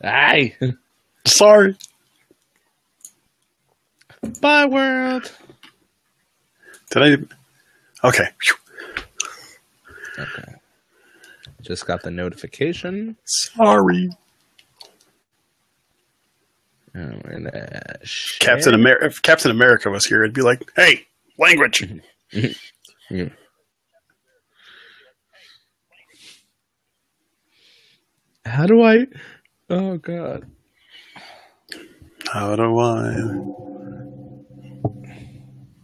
Aye. Sorry. Bye, world. Did I? Okay. Okay. Just got the notification. Sorry. Captain America. If Captain America was here, it'd be like, "Hey, language." Yeah. How do I? Oh God. How do I?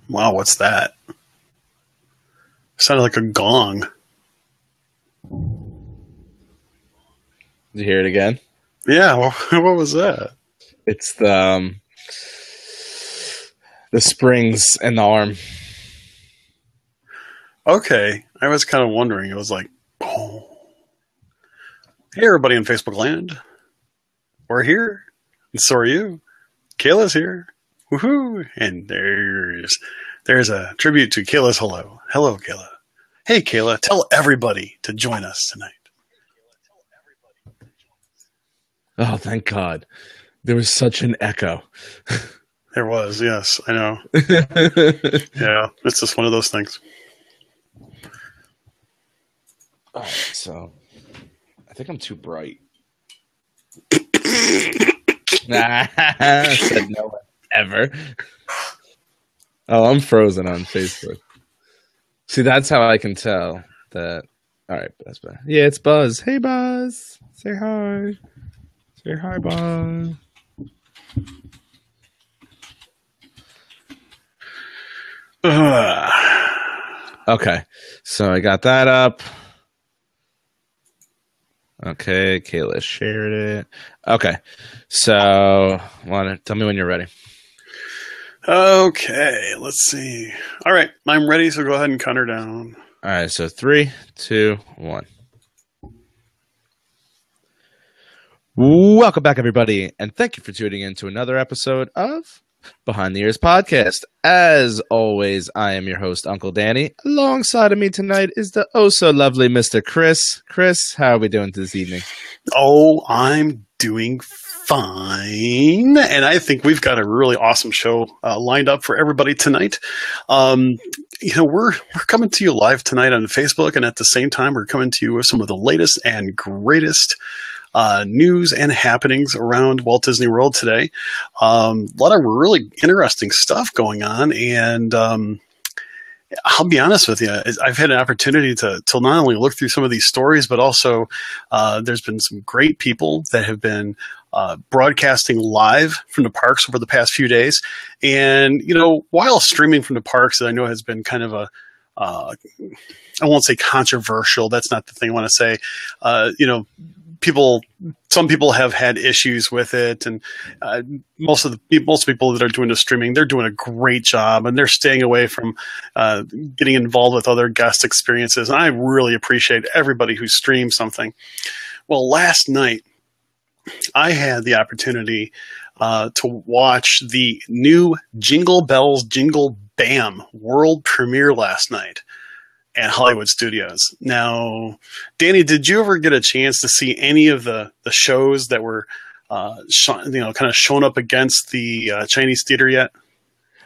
Wow, what's that? Sounded like a gong. Did you hear it again? Yeah, what was that? It's the springs in the arm. Okay, I was kind of wondering. It was like, oh. Hey, everybody in Facebook land. We're here, and so are you. Kayla's here. Woohoo! And there's a tribute to Kayla's hello. Hello, Kayla. Hey, Kayla, tell everybody to join us tonight. Oh, thank God. There was such an echo. There was, yes, I know. Yeah, it's just one of those things. All right, so I think I'm too bright. Said no one ever. Oh, I'm frozen on Facebook. See, that's how I can tell that. All right, that's better. Yeah, it's Buzz. Hey, Buzz. Say hi. Say hi, Buzz. Okay, so I got that up. Okay, Kayla shared it. Okay, so tell me when you're ready. Okay, let's see. All right, I'm ready, so go ahead and count her down. All right, so 3, 2, 1. Welcome back, everybody, and thank you for tuning in to another episode of Behind the Ears Podcast. As always, I am your host, Uncle Danny. Alongside of me tonight is the oh-so-lovely Mr. Chris. Chris, how are we doing this evening? Oh, I'm doing fine, and I think we've got a really awesome show lined up for everybody tonight. We're coming to you live tonight on Facebook, and at the same time, we're coming to you with some of the latest and greatest news and happenings around Walt Disney World today. A lot of really interesting stuff going on, and I'll be honest with you, I've had an opportunity to not only look through some of these stories, but also there's been some great people that have been broadcasting live from the parks over the past few days. And, while streaming from the parks, I know has been kind of I won't say controversial. That's not the thing I want to say. Some people have had issues with it, and most people that are doing the streaming, they're doing a great job, and they're staying away from getting involved with other guest experiences. And I really appreciate everybody who streams something. Well, last night I had the opportunity to watch the new Jingle Bells Jingle Bam world premiere last night at Hollywood Studios. Now, Danny, did you ever get a chance to see any of the shows that were, kind of shown up against the Chinese theater yet?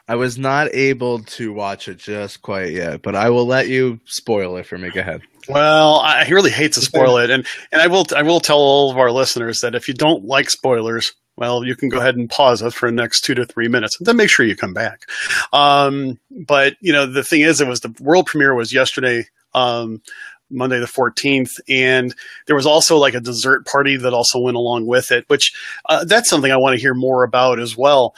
I was not able to watch it just quite yet, but I will let you spoil it for me. Go ahead. Well, I really hate to spoil it, and I will tell all of our listeners that if you don't like spoilers, well, you can go ahead and pause it for the next 2 to 3 minutes, and then make sure you come back. But the thing is, the world premiere was yesterday, Monday the 14th, and there was also like a dessert party that also went along with it, which that's something I want to hear more about as well.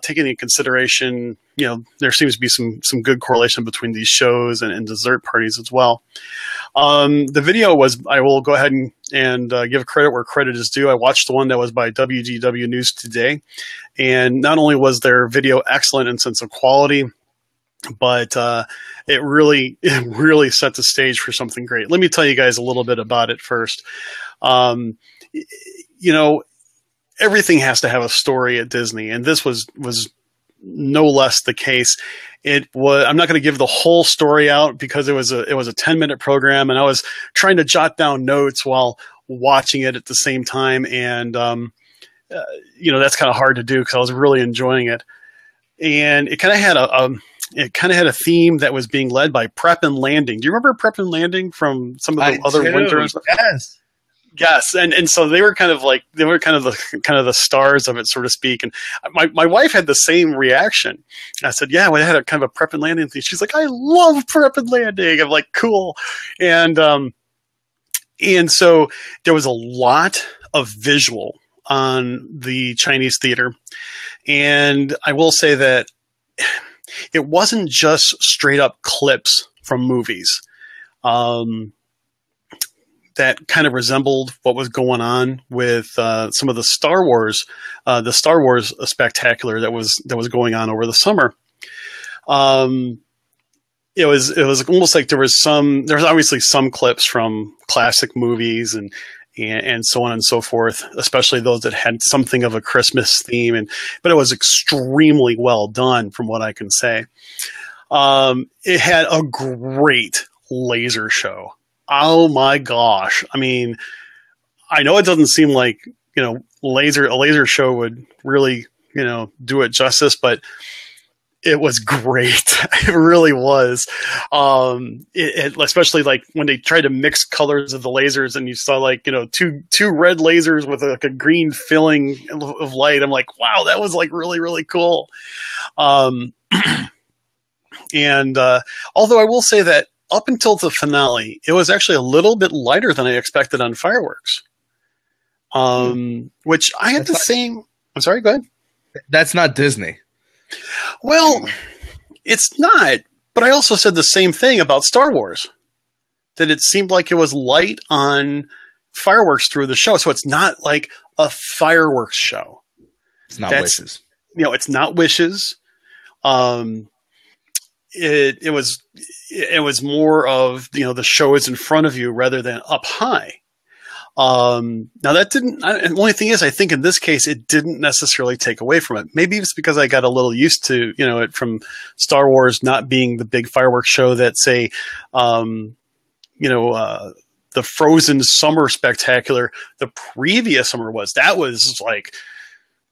Taking into consideration, there seems to be some good correlation between these shows and dessert parties as well. The video was, I will go ahead and give credit where credit is due. I watched the one that was by WGW News Today, and not only was their video excellent in sense of quality, but it really set the stage for something great. Let me tell you guys a little bit about it first. Everything has to have a story at Disney, and this was no less the case. I'm not going to give the whole story out because it was a 10-minute program, and I was trying to jot down notes while watching it at the same time. And, that's kind of hard to do because I was really enjoying it. And it kind of had a theme that was being led by Prep and Landing. Do you remember Prep and Landing from some of the other winters? Yes. Yes, and so they were kind of the stars of it, so to speak. And my wife had the same reaction. I said, "Yeah, we had a kind of a Prep and Landing thing." She's like, "I love Prep and Landing." I'm like, "Cool," and so there was a lot of visual on the Chinese theater, and I will say that it wasn't just straight up clips from movies. That kind of resembled what was going on with some of the Star Wars spectacular that was going on over the summer. It was almost like there was obviously some clips from classic movies and so on and so forth, especially those that had something of a Christmas theme, but it was extremely well done from what I can say. It had a great laser show. Oh my gosh. I mean, I know it doesn't seem like, a laser show would really, do it justice, but it was great. It really was. Especially like when they tried to mix colors of the lasers and you saw like, two red lasers with like a green filling of light. I'm like, wow, that was like really, really cool. And although I will say that up until the finale, it was actually a little bit lighter than I expected on fireworks. Which I had same. I'm sorry, go ahead. That's not Disney. Well, it's not. But I also said the same thing about Star Wars. That it seemed like it was light on fireworks through the show. So it's not like a fireworks show. It's not Wishes. It's not Wishes. It was more of, the show is in front of you rather than up high. Now that the only thing is, I think in this case, it didn't necessarily take away from it. Maybe it's because I got a little used to, it from Star Wars not being the big fireworks show that say, the Frozen Summer Spectacular, the previous summer that was like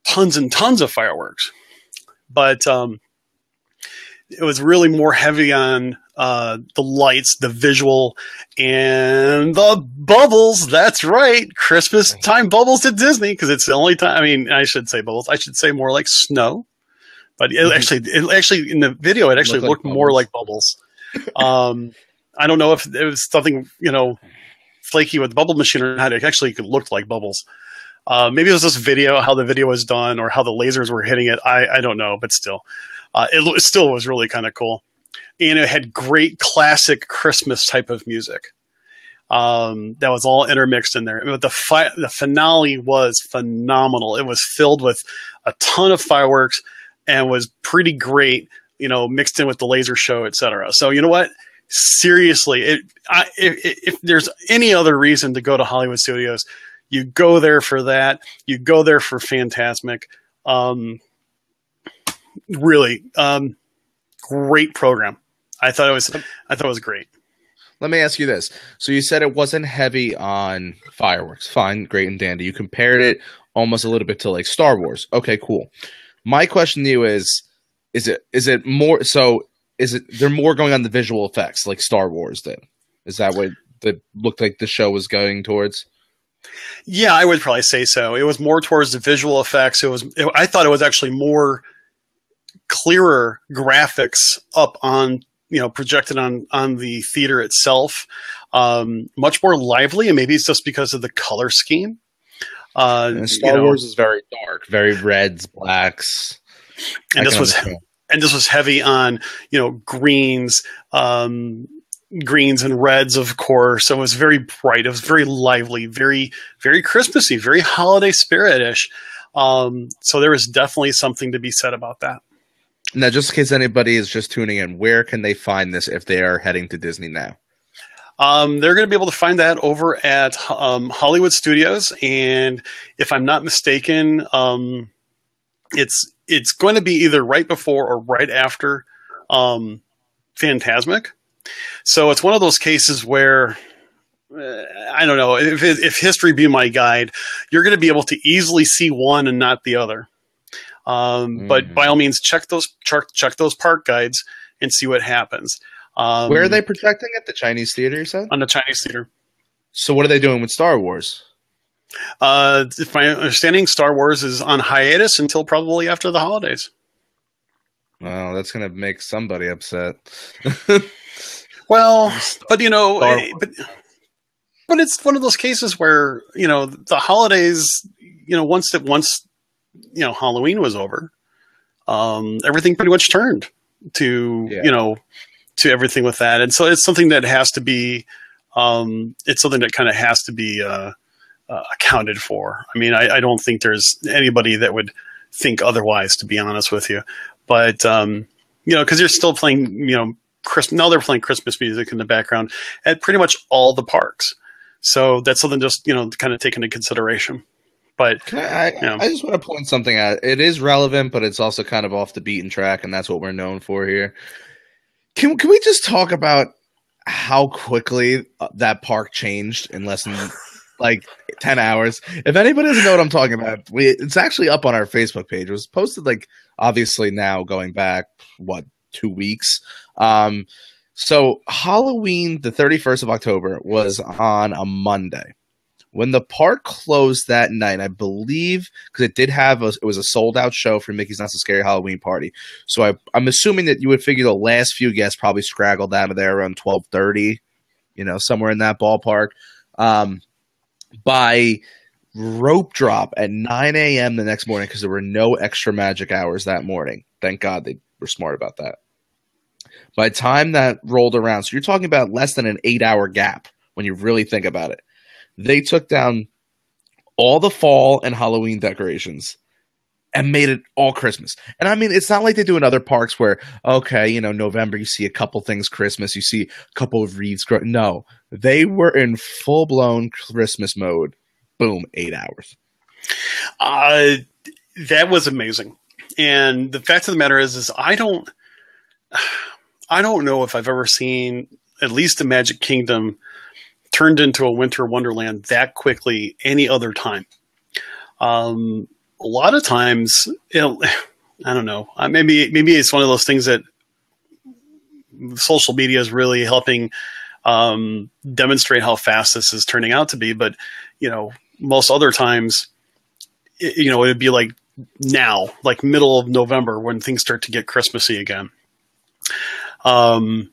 tons and tons of fireworks. But, it was really more heavy on the lights, the visual, and the bubbles. That's right. Christmas time bubbles at Disney, because it's the only time. I mean, I should say bubbles. I should say more like snow. But it actually in the video, it actually looked more like bubbles. I don't know if it was something, flaky with the bubble machine or not. It actually looked like bubbles. Maybe it was this video, how the video was done, or how the lasers were hitting it. I don't know, but still. It still was really kind of cool. And it had great classic Christmas type of music. That was all intermixed in there. The finale was phenomenal. It was filled with a ton of fireworks and was pretty great, mixed in with the laser show, etc. So you know what? Seriously, if there's any other reason to go to Hollywood Studios, you go there for that. You go there for Fantasmic. Really, great program. I thought it was great. Let me ask you this. So you said it wasn't heavy on fireworks. Fine, great and dandy. You compared it almost a little bit to like Star Wars. Okay, cool. My question to you is it more so? Is there more going on the visual effects like Star Wars did? Is that what it looked like the show was going towards? Yeah, I would probably say so. It was more towards the visual effects. I thought it was actually more clearer graphics up on, projected on the theater itself. Much more lively, and maybe it's just because of the color scheme. And Star Wars is very dark, very reds, blacks. And this was heavy on, greens, greens and reds, of course. So it was very bright. It was very lively, very, very Christmassy, very holiday spirit-ish. So there is definitely something to be said about that. Now, just in case anybody is just tuning in, where can they find this if they are heading to Disney now? They're going to be able to find that over at Hollywood Studios, and if I'm not mistaken, it's going to be either right before or right after Fantasmic. So it's one of those cases where I don't know, if history be my guide, you're going to be able to easily see one and not the other. But by all means, check those park guides and see what happens. Where are they protecting it? The Chinese theater, you said? On the Chinese theater. So what are they doing with Star Wars? If my understanding, Star Wars is on hiatus until probably after the holidays. Well, that's going to make somebody upset. Well, but but it's one of those cases where, the holidays, once Halloween was over, everything pretty much turned to, to everything with that. And so it's something that has to be, it's something that kind of has to be accounted for. I mean, I don't think there's anybody that would think otherwise, to be honest with you. But, because you're still playing, now they're playing Christmas music in the background at pretty much all the parks. So that's something just, to kind of take into consideration. But I just want to point something out. It is relevant, but it's also kind of off the beaten track, and that's what we're known for here. Can we just talk about how quickly that park changed in less than 10 hours? If anybody doesn't know what I'm talking about, it's actually up on our Facebook page. It was posted obviously now going back 2 weeks. So Halloween, the 31st of October, was on a Monday. When the park closed that night, I believe, because it did have it was a sold out show for Mickey's Not So Scary Halloween Party. So I'm assuming that you would figure the last few guests probably straggled out of there around 12:30, somewhere in that ballpark. By rope drop at 9 a.m. the next morning, because there were no extra magic hours that morning. Thank God they were smart about that. By the time that rolled around, so you're talking about less than an 8-hour gap when you really think about it. They took down all the fall and Halloween decorations and made it all Christmas. And I mean, it's not like they do in other parks where, okay, November, you see a couple things Christmas, you see a couple of wreaths. No, they were in full-blown Christmas mode. Boom, 8 hours. That was amazing. And the fact of the matter is I don't know if I've ever seen at least the Magic Kingdom turned into a winter wonderland that quickly any other time. A lot of times, I don't know. Maybe it's one of those things that social media is really helping demonstrate how fast this is turning out to be. But most other times, it'd be like now, like middle of November, when things start to get Christmassy again. It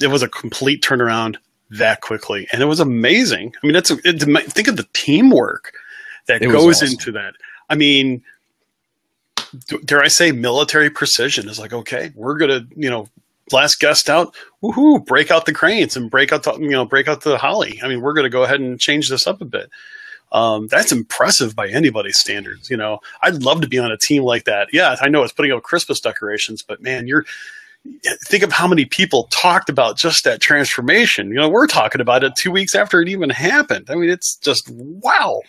was a complete turnaround that quickly, and it was amazing. I mean, think of the teamwork that goes awesome into that. I mean, dare I say, military precision is okay, we're gonna, last guest out, woohoo, break out the cranes and break out the holly. I mean, we're gonna go ahead and change this up a bit. That's impressive by anybody's standards. I'd love to be on a team like that. Yeah, I know it's putting up Christmas decorations, but man, think of how many people talked about just that transformation. We're talking about it 2 weeks after it even happened. I mean, it's just wow.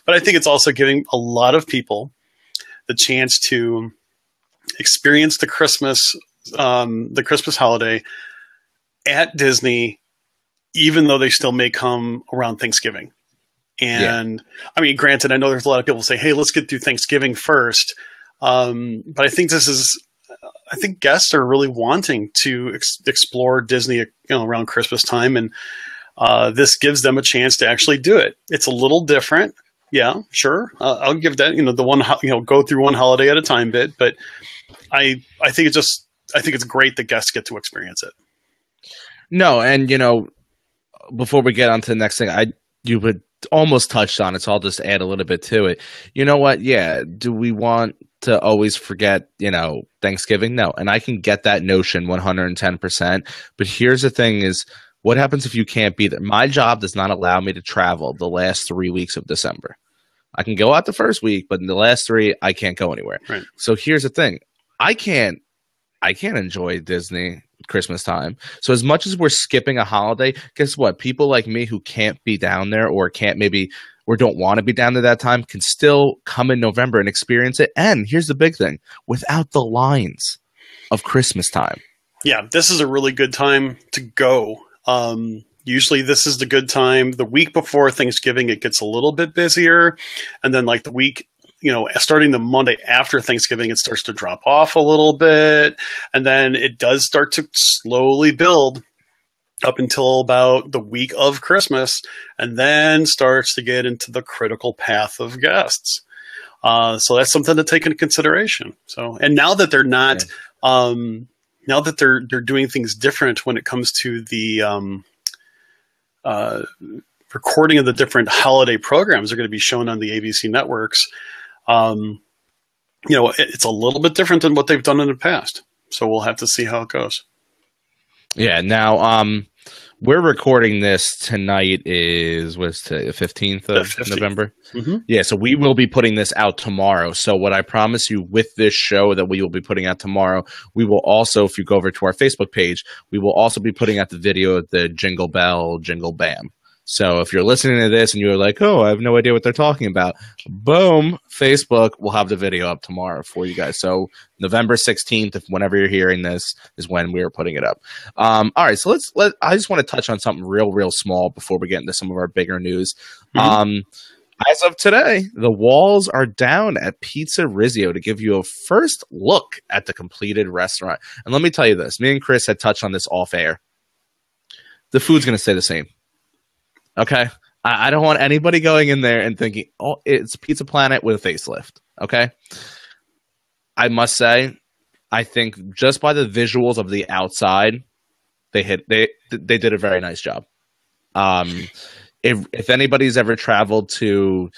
But I think it's also giving a lot of people the chance to experience the Christmas holiday at Disney, even though they still may come around Thanksgiving. And I mean, granted, I know there's a lot of people say, hey, let's get through Thanksgiving first. But I think I think guests are really wanting to explore Disney, around Christmas time, and this gives them a chance to actually do it. It's a little different, yeah, sure. I'll give that, the one, go through one holiday at a time bit, but I think it's great that guests get to experience it. No, and before we get on to the next thing, you would almost touched on it, so I'll just add a little bit to it. You know what? Yeah, do we want to always forget, Thanksgiving? No. And I can get that notion 110%. But here's the thing is, what happens if you can't be there? My job does not allow me to travel the last 3 weeks of December. I can go out the first week, but in the last 3, I can't go anywhere. Right. So here's the thing. I can't enjoy Disney Christmas time. So as much as we're skipping a holiday, guess what? People like me who can't be down there or don't want to be down there that time can still come in November and experience it. And here's the big thing, without the lines of Christmas time. Yeah, this is a really good time to go. Usually this is the good time. The week before Thanksgiving, it gets a little bit busier. And then like the week, starting the Monday after Thanksgiving, it starts to drop off a little bit. And then it does start to slowly build up until about the week of Christmas, and then starts to get into the critical path of guests. So that's something to take into consideration. So, and now that they're not, now that they're doing things different when it comes to the recording of the different holiday programs are going to be shown on the ABC networks. It's a little bit different than what they've done in the past. So we'll have to see how it goes. Yeah. Now, we're recording this tonight is, what's today, the 15th of November? Mm-hmm. Yeah, so we will be putting this out tomorrow. So what I promise you with this show that we will be putting out tomorrow, we will also, if you go over to our Facebook page, we will also be putting out the video of the Jingle Bell, Jingle Bam. So if you're listening to this and you're like, oh, I have no idea what they're talking about, boom, Facebook will have the video up tomorrow for you guys. So November 16th, if whenever you're hearing this, is when we are putting it up. All right, so I just want to touch on something real small before we get into some of our bigger news. Mm-hmm. As of today, the walls are down at Pizza Rizzio to give you a first look at the completed restaurant. And let me tell you this, me and Chris had touched on this off air. The food's going to stay the same. Okay, I don't want anybody going in there and thinking, oh, it's Pizza Planet with a facelift. Okay, I must say, I think just by the visuals of the outside, they did a very nice job. If anybody's ever traveled to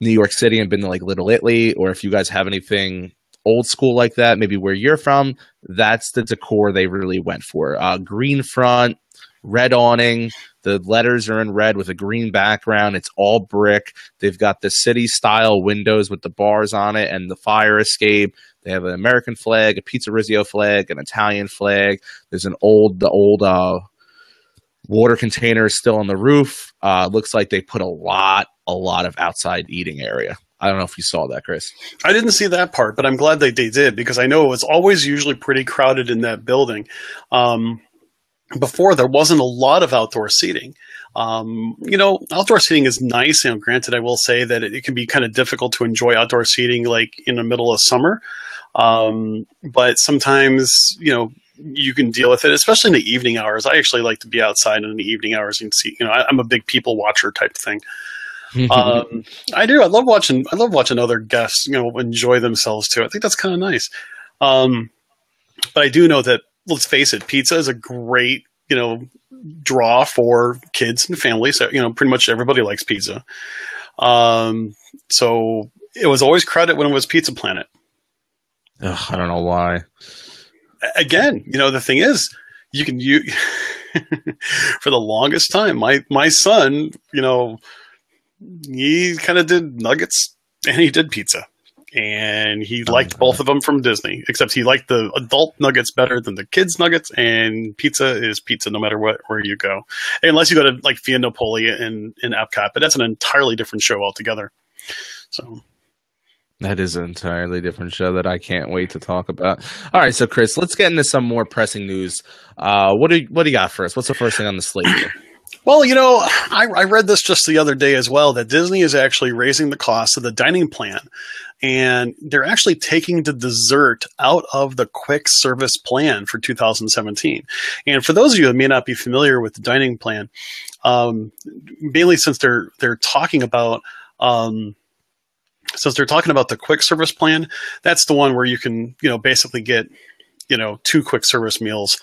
New York City and been to like Little Italy, or if you guys have anything old school like that, maybe where you're from, that's the decor they really went for. Green front, red awning. The letters are in red with a green background. It's all brick. They've got the city-style windows with the bars on it and the fire escape. They have an American flag, a Pizza Rizzio flag, an Italian flag. There's the old water container is still on the roof. Looks like they put a lot of outside eating area. I don't know if you saw that, Chris. I didn't see that part, but I'm glad they did, because I know it's always usually pretty crowded in that building. Before, there wasn't a lot of outdoor seating. Outdoor seating is nice. Granted, I will say that it can be kind of difficult to enjoy outdoor seating like in the middle of summer. But sometimes, you can deal with it, especially in the evening hours. I actually like to be outside in the evening hours and see, I'm a big people watcher type thing. I do. I love watching other guests, enjoy themselves too. I think that's kind of nice. But I do know that, let's face it, pizza is a great, draw for kids and families. So, pretty much everybody likes pizza. So it was always credit when it was Pizza Planet. Ugh, I don't know why. Again, the thing is, you for the longest time, my son, he kind of did nuggets and he did pizza. And he liked both of them from Disney, except he liked the adult nuggets better than the kids' nuggets. And pizza is pizza no matter where you go. Unless you go to like Via Napoli in Epcot, but that's an entirely different show altogether. So that is an entirely different show that I can't wait to talk about. All right, so Chris, let's get into some more pressing news. What do you got for us? What's the first thing on the slate here? Well, I read this just the other day as well, that Disney is actually raising the cost of the dining plan. And they're actually taking the dessert out of the quick service plan for 2017. And for those of you who may not be familiar with the dining plan, mainly since they're talking about the quick service plan, that's the one where you can, basically get, 2 quick service meals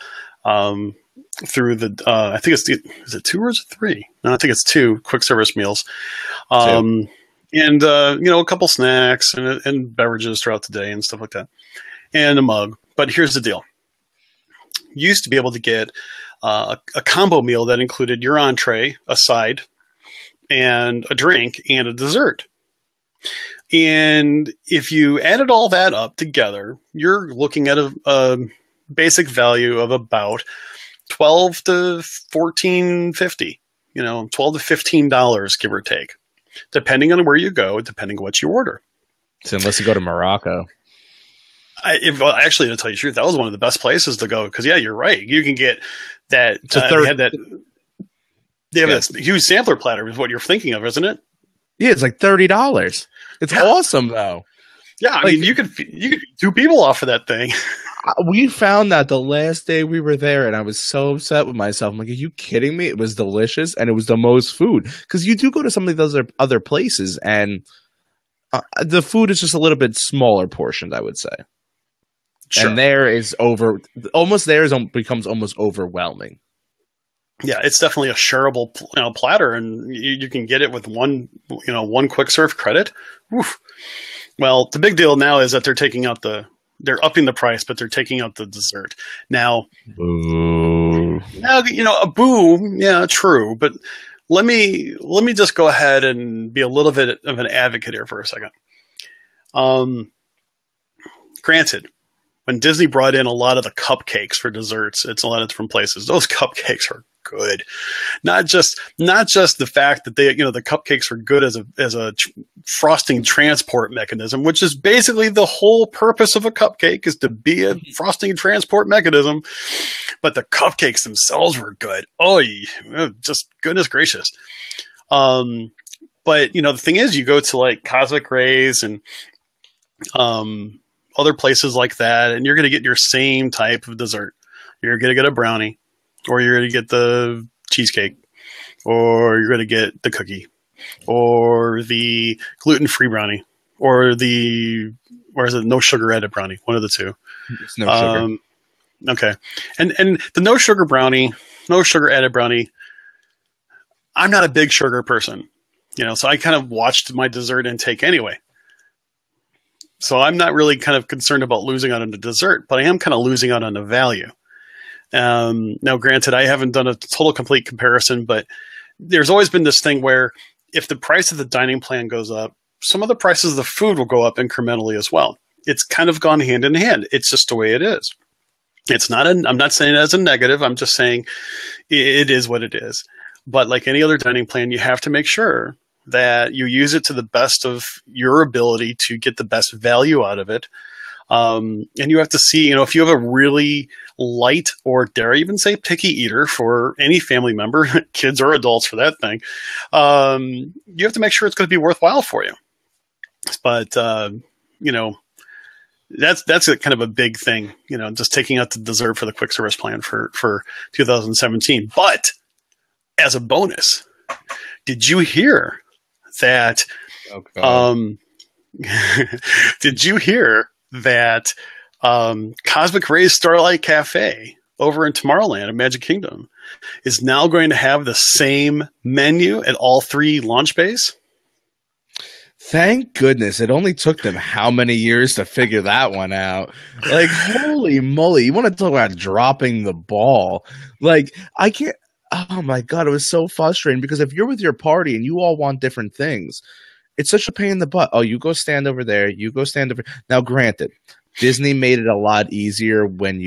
through the I think is it 2 or is it 3? No, I think it's 2 quick service meals. And a couple snacks and beverages throughout the day and stuff like that, and a mug. But here's the deal: you used to be able to get a combo meal that included your entree, a side, and a drink and a dessert. And if you added all that up together, you're looking at a basic value of about $12 to $14.50. $12 to $15, give or take, depending on where you go, depending on what you order. So unless you go to Morocco. Actually, to tell you the truth, that was one of the best places to go. Because, yeah, you're right. You can get that. They have Yeah. this huge sampler platter, is what you're thinking of, isn't it? Yeah, it's like $30. It's awesome though. Yeah, I Like, mean, you could feed 2 people off of that thing. we found that the last day we were there, and I was so upset with myself. I'm like, are you kidding me? It was delicious, and it was the most food. Because you do go to some of those other places, and the food is just a little bit smaller portioned, I would say. Sure. And becomes almost overwhelming. Yeah, it's definitely a shareable platter, and you can get it with one quick serve credit. Oof. Well, the big deal now is that they're upping the price, but they're taking out the dessert. Now, a boo, yeah, true. But let me just go ahead and be a little bit of an advocate here for a second. Granted, when Disney brought in a lot of the cupcakes for desserts, it's a lot of different places. Those cupcakes are good. Not just the fact that the cupcakes are good as a frosting transport mechanism, which is basically the whole purpose of a cupcake, is to be a frosting transport mechanism. But the cupcakes themselves were good. Oh, just goodness gracious. But the thing is, you go to like Cosmic Rays and other places like that, and you're going to get your same type of dessert. You're going to get a brownie, or you're going to get the cheesecake, or you're going to get the cookie, or the gluten-free brownie, or is it no sugar added brownie? One of the two. It's no sugar. Okay. And the no sugar added brownie, I'm not a big sugar person, so I kind of watched my dessert intake anyway. So I'm not really kind of concerned about losing out on the dessert, but I am kind of losing out on the value. Now, granted, I haven't done a total complete comparison, but there's always been this thing where if the price of the dining plan goes up, some of the prices of the food will go up incrementally as well. It's kind of gone hand in hand. It's just the way it is. I'm not saying it as a negative. I'm just saying it is what it is. But like any other dining plan, you have to make sure that you use it to the best of your ability to get the best value out of it. And you have to see, if you have a really light, or dare I even say picky eater for any family member, kids or adults for that thing, you have to make sure it's going to be worthwhile for you. But, that's a kind of a big thing, just taking out the dessert for the quick service plan for 2017. But as a bonus, did you hear that? Did you hear that Cosmic Rays Starlight Cafe over in Tomorrowland at Magic Kingdom is now going to have the same menu at all 3 launch bays? Thank goodness. It only took them how many years to figure that one out? Like, holy moly. You want to talk about dropping the ball. Like, I can't. Oh my God. It was so frustrating because if you're with your party and you all want different things, it's such a pain in the butt. Oh, you go stand over there. You go stand over. Now, granted, Disney made it a lot easier when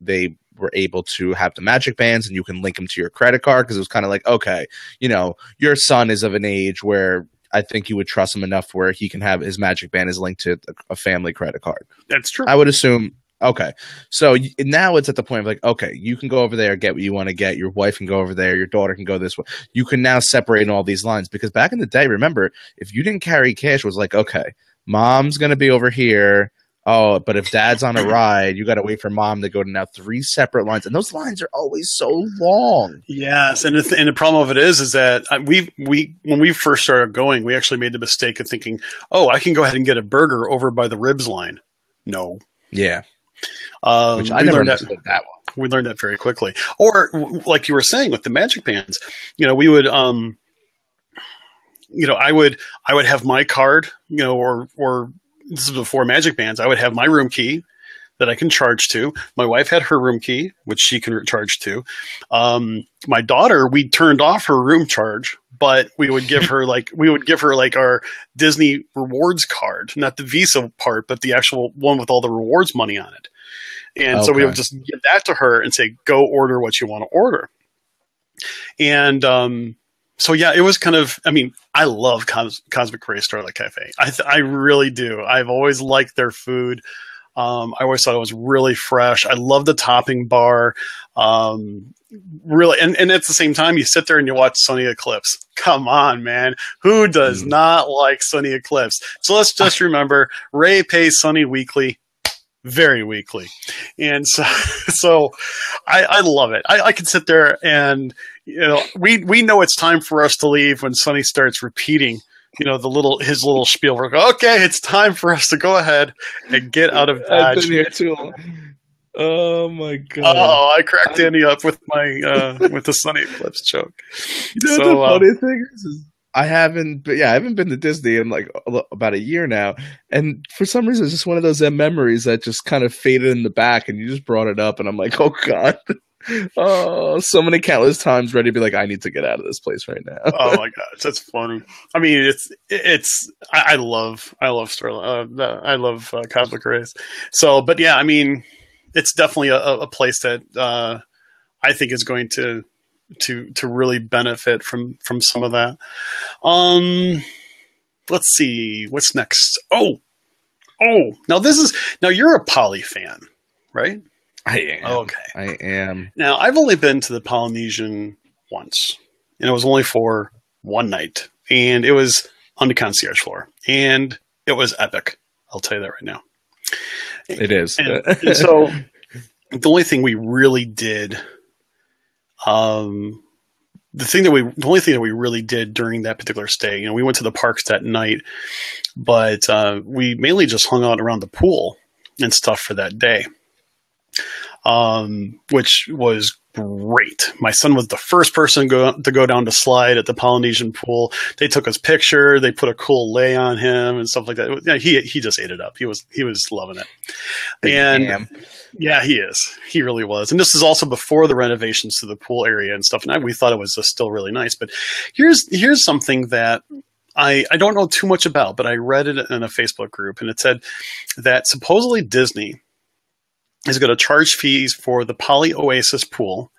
they were able to have the magic bands and you can link them to your credit card, because it was kind of like, okay, your son is of an age where I think you would trust him enough where he can have his magic band is linked to a family credit card. That's true. I would assume. Okay. So now it's at the point of like, okay, you can go over there, get what you want to get. Your wife can go over there. Your daughter can go this way. You can now separate in all these lines, because back in the day, remember, if you didn't carry cash, it was like, okay, mom's going to be over here. Oh, but if dad's on a ride, you got to wait for mom to go to now 3 separate lines. And those lines are always so long. Yes. And the problem of it is that when we first started going, we actually made the mistake of thinking, oh, I can go ahead and get a burger over by the ribs line. No. Yeah. Which I never understood that one. We learned that very quickly. Or like you were saying with the magic bands, we would, I would have my card, or this is before magic bands. I would have my room key that I can charge to. My wife had her room key, which she can charge to. My daughter, we turned off her room charge, but we would give her our Disney rewards card, not the Visa part, but the actual one with all the rewards money on it. And so we would just give that to her and say, go order what you want to order. And so, yeah, it was kind of, I love Cosmic Rays Starlight Cafe. I really do. I've always liked their food. I always thought it was really fresh. I love the topping bar. Really, and at the same time, you sit there and you watch Sunny Eclipse. Come on, man. Who does not like Sunny Eclipse? So let's just remember, Ray pays Sunny weekly, very weekly. And so I love it. I can sit there and, we know it's time for us to leave when Sunny starts repeating, his little spiel. We're like, okay, it's time for us to go ahead and get out of Dodge. I've been here too long. Oh my god! Oh, I cracked Andy up with my with the Sunny Eclipse joke. The funny thing is I haven't been to Disney in like about a year now, and for some reason it's just one of those memories that just kind of faded in the back, and you just brought it up, and I'm like, oh god. Oh, so many countless times ready to be like, I need to get out of this place right now. Oh my gosh, that's funny. I mean, I love Sterling. I love Cosmic Rays. So, but yeah, I mean, it's definitely a place that I think is going to really benefit from some of that. Let's see what's next. Oh, now you're a Poly fan, right? I am. Okay. I am. Now, I've only been to the Polynesian once, and it was only for one night, and it was on the concierge floor, and it was epic. I'll tell you that right now. It is. And so the only thing we really did, the only thing that we really did during that particular stay, we went to the parks that night, but we mainly just hung out around the pool and stuff for that day. Which was great. My son was the first person to go down to slide at the Polynesian pool. They took his picture. They put a cool lei on him and stuff like that. He just ate it up. He was loving it. And yeah, he is. He really was. And this is also before the renovations to the pool area and stuff. And we thought it was just still really nice. But here's something that I don't know too much about, but I read it in a Facebook group, and it said that supposedly Disney is going to charge fees for the Poly Oasis pool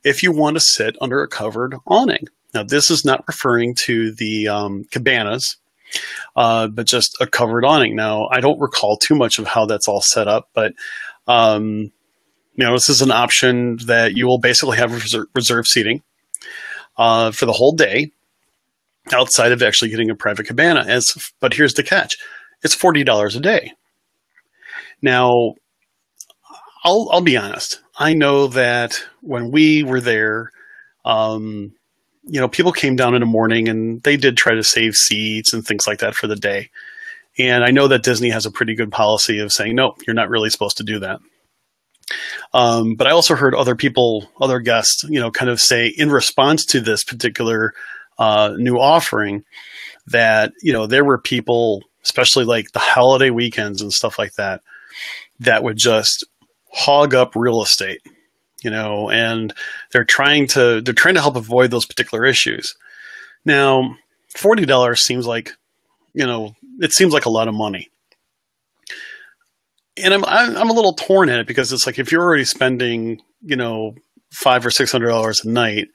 if you want to sit under a covered awning. Now, this is not referring to the cabanas, but just a covered awning. Now, I don't recall too much of how that's all set up, but this is an option that you will basically have reserved seating for the whole day outside of actually getting a private cabana. But here's the catch. It's $40 a day. Now, I'll be honest. I know that when we were there, people came down in the morning and they did try to save seats and things like that for the day. And I know that Disney has a pretty good policy of saying, no, you're not really supposed to do that. But I also heard other guests, kind of say in response to this particular new offering that, there were people, especially like the holiday weekends and stuff like that, that would just hog up real estate, and they're trying to help avoid those particular issues. Now, $40 seems like, it seems like a lot of money. And I'm a little torn in it because it's like, if you're already spending, $500 or $600 a night,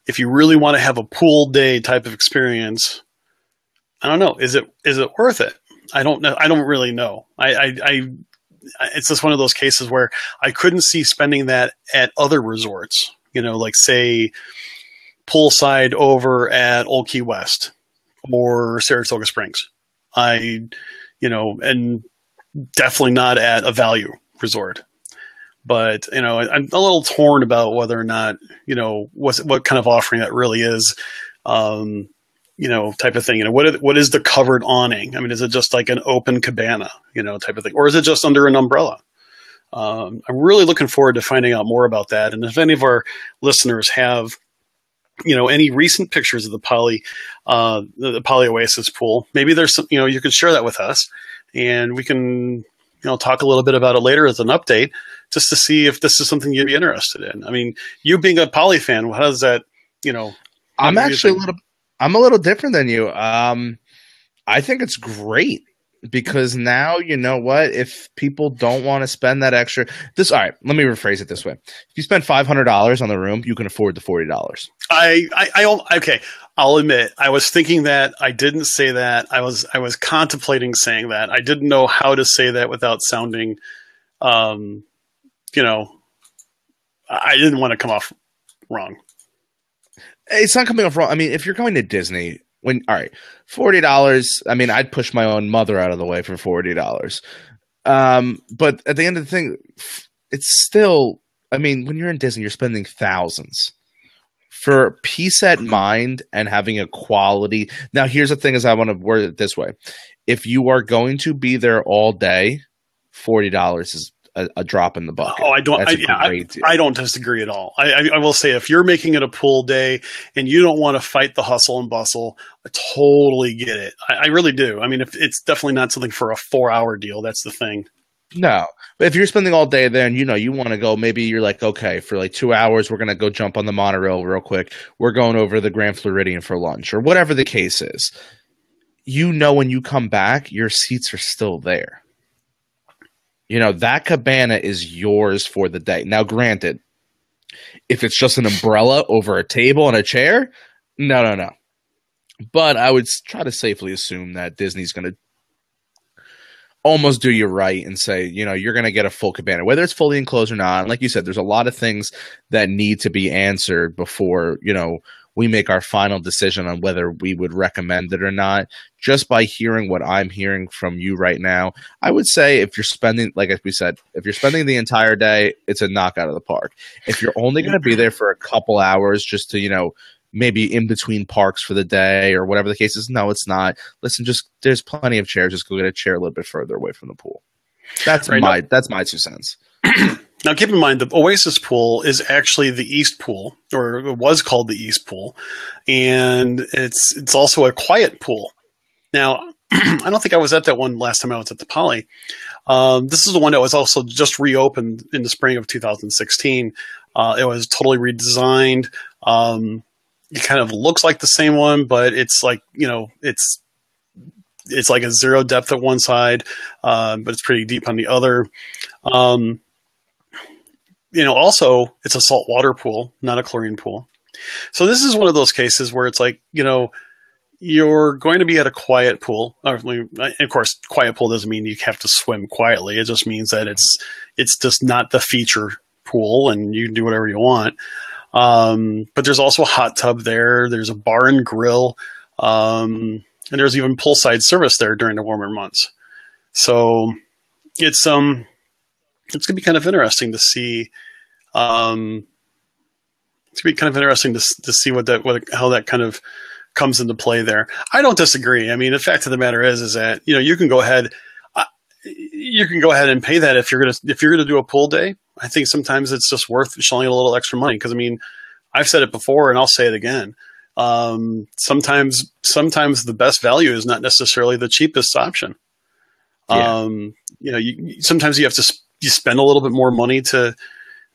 if you really want to have a pool day type of experience, I don't know. Is it worth it? I don't know. I don't really know. It's just one of those cases where I couldn't see spending that at other resorts, like say poolside over at Old Key West or Saratoga Springs. And definitely not at a value resort. But, I'm a little torn about whether or not, what kind of offering that really is, type of thing. What is the covered awning? I mean, is it just like an open cabana, type of thing? Or is it just under an umbrella? I'm really looking forward to finding out more about that. And if any of our listeners have, any recent pictures of the Poly Oasis pool, maybe there's some, you could share that with us and we can, talk a little bit about it later as an update just to see if this is something you'd be interested in. I mean, you being a Poly fan, how does that, I'm actually I'm a little different than you. I think it's great. because now you know what? If people don't want to spend that extra, all right. Let me rephrase it this way: if you spend $500 on the room, you can afford the $40. Okay. I'll admit, I was thinking that. I didn't say that. I was contemplating saying that. I didn't know how to say that without sounding, um, you know, I didn't want to come off wrong. It's not coming off wrong. I mean, if you're going to Disney, all right, $40. I mean, I'd push my own mother out of the way for $40. But at the end of the thing, it's still. I mean, when you're in Disney, you're spending thousands for peace at mind and having a quality. Now, here's the thing: is I want to word it this way: if you are going to be there all day, $40 is a drop in the bucket. Oh, I don't. I don't disagree at all. I will say, if you're making it a pool day and you don't want to fight the hustle and bustle, I totally get it. I really do. I mean, if it's definitely not something for a 4-hour deal. That's the thing. No, but if you're spending all day there and you want to go, maybe you're like, okay, for like 2 hours, we're gonna go jump on the monorail real quick. We're going over the Grand Floridian for lunch or whatever the case is. When you come back, your seats are still there. That cabana is yours for the day. Now, granted, if it's just an umbrella over a table and a chair, no. But I would try to safely assume that Disney's going to almost do you right and say, you're going to get a full cabana, whether it's fully enclosed or not. And like you said, there's a lot of things that need to be answered before, we make our final decision on whether we would recommend it or not. Just by hearing what I'm hearing from you right now, I would say if you're spending, like we said, if you're spending the entire day, it's a knockout of the park. If you're only going to be there for a couple hours just to, maybe in between parks for the day or whatever the case is, no, it's not. Listen, there's plenty of chairs. Just go get a chair a little bit further away from the pool. That's my 2 cents. Now, keep in mind, the Oasis pool is actually the East pool, or it was called the East pool, and it's also a quiet pool. Now, I don't think I was at that one last time I was at the Poly. This is the one that was also just reopened in the spring of 2016. It was totally redesigned. It kind of looks like the same one, but it's like, it's like a zero depth at one side, but it's pretty deep on the other. Also, it's a saltwater pool, not a chlorine pool. So this is one of those cases where it's like, you're going to be at a quiet pool. Of course, quiet pool doesn't mean you have to swim quietly. It just means that it's just not the feature pool and you can do whatever you want. But there's also a hot tub there. There's a bar and grill. And there's even poolside service there during the warmer months. So it's going to be kind of interesting to see. It's going to be kind of interesting to see how that kind of comes into play there. I don't disagree. I mean, the fact of the matter is that, you can go ahead and pay that if you're going to do a pool day. I think sometimes it's just worth shelling a little extra money. Cause I mean, I've said it before and I'll say it again. Sometimes the best value is not necessarily the cheapest option. Yeah. Sometimes you have to you spend a little bit more money to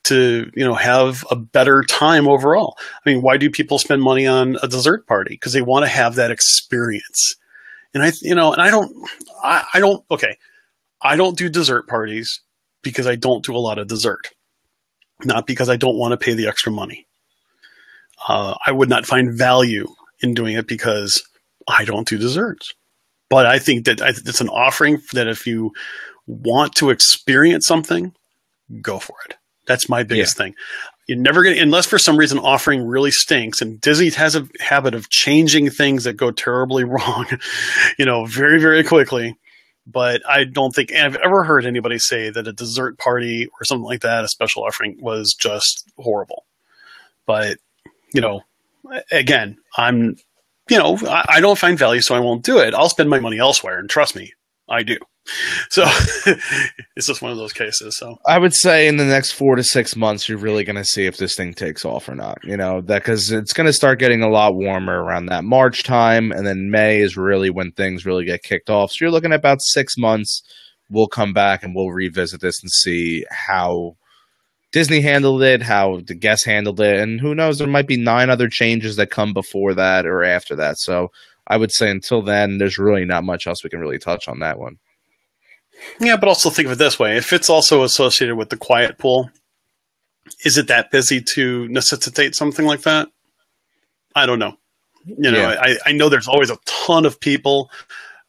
have a better time overall. I mean, why do people spend money on a dessert party? Because they want to have that experience. And I don't do dessert parties because I don't do a lot of dessert, not because I don't want to pay the extra money. I would not find value in doing it because I don't do desserts. But I think that it's an offering that if you want to experience something, go for it. That's my biggest thing. You're never going to, unless for some reason offering really stinks, and Disney has a habit of changing things that go terribly wrong, very, very quickly. But I don't think I've ever heard anybody say that a dessert party or something like that, a special offering, was just horrible. But, again, I don't find value, so I won't do it. I'll spend my money elsewhere, and trust me, I do. So it's just one of those cases. So I would say in the next 4 to 6 months, you're really going to see if this thing takes off or not. That because it's going to start getting a lot warmer around that March time, and then May is really when things really get kicked off. So you're looking at about 6 months. We'll come back and we'll revisit this and see how Disney handled it, how the guests handled it, and who knows, there might be 9 other changes that come before that or after that. So I would say until then, there's really not much else we can really touch on that one. Yeah, but also think of it this way. If it's also associated with the quiet pool, is it that busy to necessitate something like that? I don't know. I know there's always a ton of people,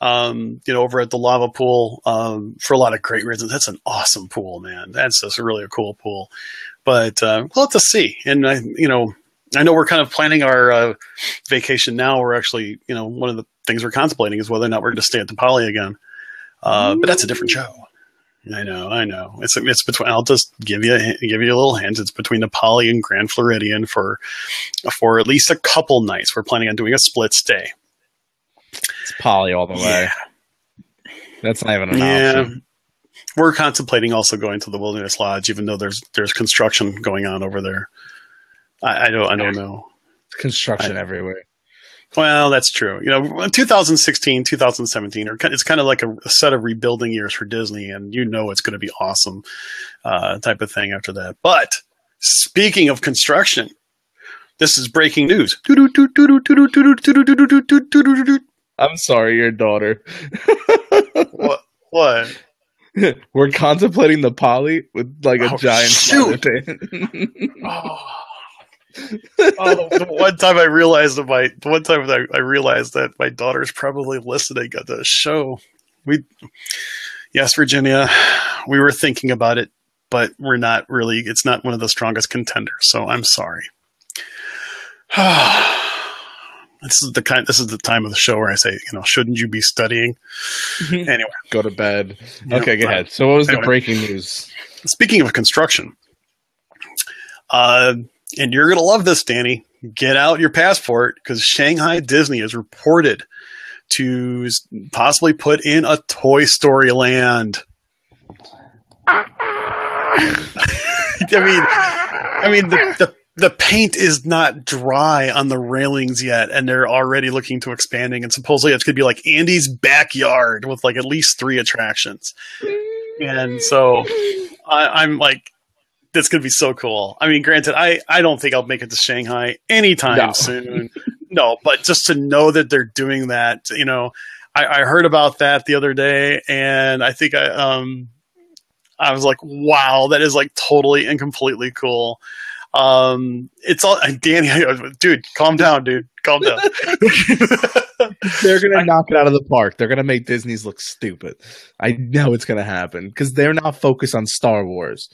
over at the lava pool for a lot of great reasons. That's an awesome pool, man. That's just really a cool pool. But we'll have to see. And, I know we're kind of planning our vacation now. We're actually, one of the things we're contemplating is whether or not we're going to stay at the Poly again. But that's a different show. I know. It's between. I'll just give you a little hint. It's between the Poly and Grand Floridian for at least a couple nights. We're planning on doing a split stay. It's Poly all the way. Yeah. That's not even an option. We're contemplating also going to the Wilderness Lodge, even though there's construction going on over there. I don't know. Construction everywhere. Well, that's true. 2016, 2017, it's kind of like a set of rebuilding years for Disney, and it's going to be awesome type of thing after that. But speaking of construction, this is breaking news. I'm sorry, your daughter. What? We're contemplating the Poly with like a giant shoot. The one time I realized that my daughter's probably listening at the show. Yes, Virginia, we were thinking about it, but we're not really. It's not one of the strongest contenders, so I'm sorry. This is the time of the show where I say, shouldn't you be studying? Anyway, go to bed. Okay, go ahead. So, what was the breaking news? Speaking of construction, and you're going to love this, Danny. Get out your passport because Shanghai Disney is reported to possibly put in a Toy Story land. I mean, the paint is not dry on the railings yet, and they're already looking to expanding. And supposedly it's going to be like Andy's backyard with like at least 3 attractions. And so I'm like, that's going to be so cool. I mean, granted, I don't think I'll make it to Shanghai anytime soon. No, but just to know that they're doing that, I heard about that the other day, and I think I was like, wow, that is like totally and completely cool. It's all Danny, dude, calm down, dude. Calm down. They're going to knock it out of the park. They're going to make Disney's look stupid. I know it's going to happen because they're not focused on Star Wars.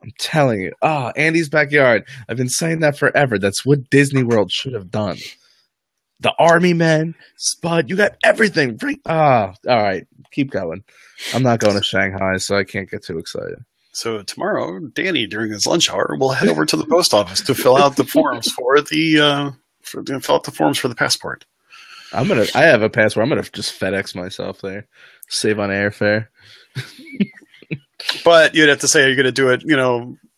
I'm telling you. Andy's backyard. I've been saying that forever. That's what Disney World should have done. The Army Men, Spud, you got everything. All right. Keep going. I'm not going to Shanghai, so I can't get too excited. So tomorrow, Danny, during his lunch hour, will head over to the post office to fill out the forms for the passport. I have a passport. I'm gonna just FedEx myself there, save on airfare. But you'd have to say, are you going to do it,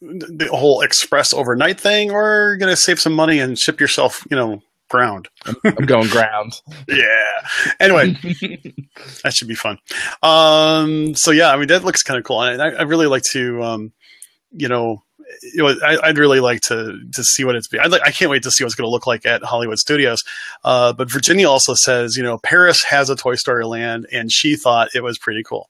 the whole express overnight thing, or are you going to save some money and ship yourself, ground? I'm going ground. Yeah. Anyway, that should be fun. So yeah, I mean, that looks kind of cool. And I really like to, I'd really like to see what it's be. I can't wait to see what it's going to look like at Hollywood Studios. But Virginia also says, Paris has a Toy Story land, and she thought it was pretty cool.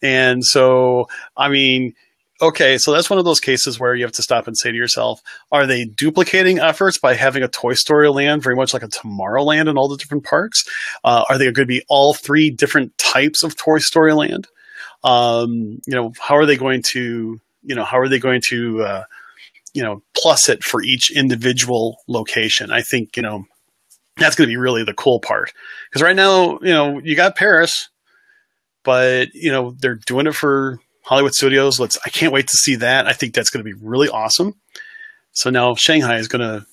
And so, I mean, okay, so that's one of those cases where you have to stop and say to yourself, are they duplicating efforts by having a Toy Story land, very much like a Tomorrowland in all the different parks? Are they going to be all 3 different types of Toy Story land? How are they going to, plus it for each individual location? I think, that's going to be really the cool part. Because right now, you got Paris, but, they're doing it for Hollywood Studios. I can't wait to see that. I think that's going to be really awesome. So now Shanghai is going to,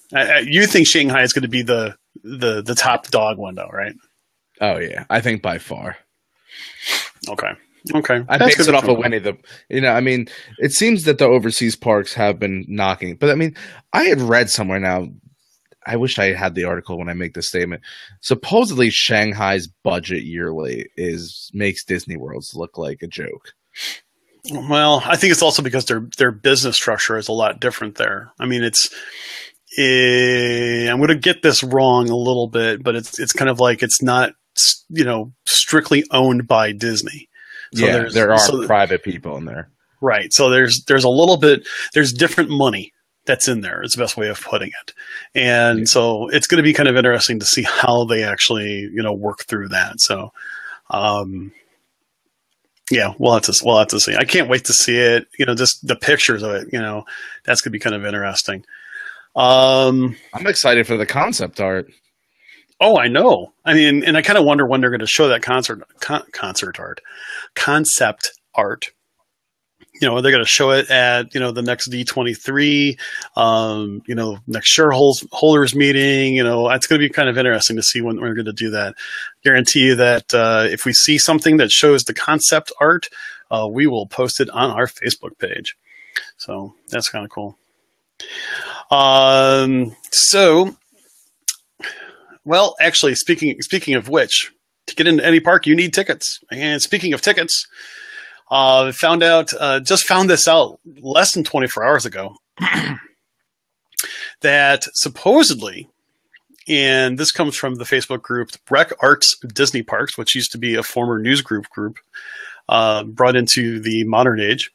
you think Shanghai is going to be the top dog window, right? Oh yeah. I think by far. Okay. I base it off of Winnie the, it seems that the overseas parks have been knocking, but I mean, I had read somewhere now, I wish I had the article when I make this statement. Supposedly Shanghai's budget yearly makes Disney World's look like a joke. Well, I think it's also because their business structure is a lot different there. I mean, I'm going to get this wrong a little bit, but it's kind of like it's not, strictly owned by Disney. So Yeah, there are private people in there. Right. So there's a little bit, there's different money that's in there. It's the best way of putting it. And so it's going to be kind of interesting to see how they actually, work through that. So, yeah, we'll have to see. I can't wait to see it. Just the pictures of it, that's going to be kind of interesting. I'm excited for the concept art. Oh, I know. I mean, and I kind of wonder when they're going to show that concept art. They're going to show it at, the next D23, next shareholders meeting. It's going to be kind of interesting to see when we're going to do that. Guarantee you that if we see something that shows the concept art, we will post it on our Facebook page. So that's kind of cool. Well, actually, speaking of which, to get into any park, you need tickets. And speaking of tickets, just found this out less than 24 hours ago, that supposedly, and this comes from the Facebook group Rec Arts Disney Parks, which used to be a former news group, brought into the modern age.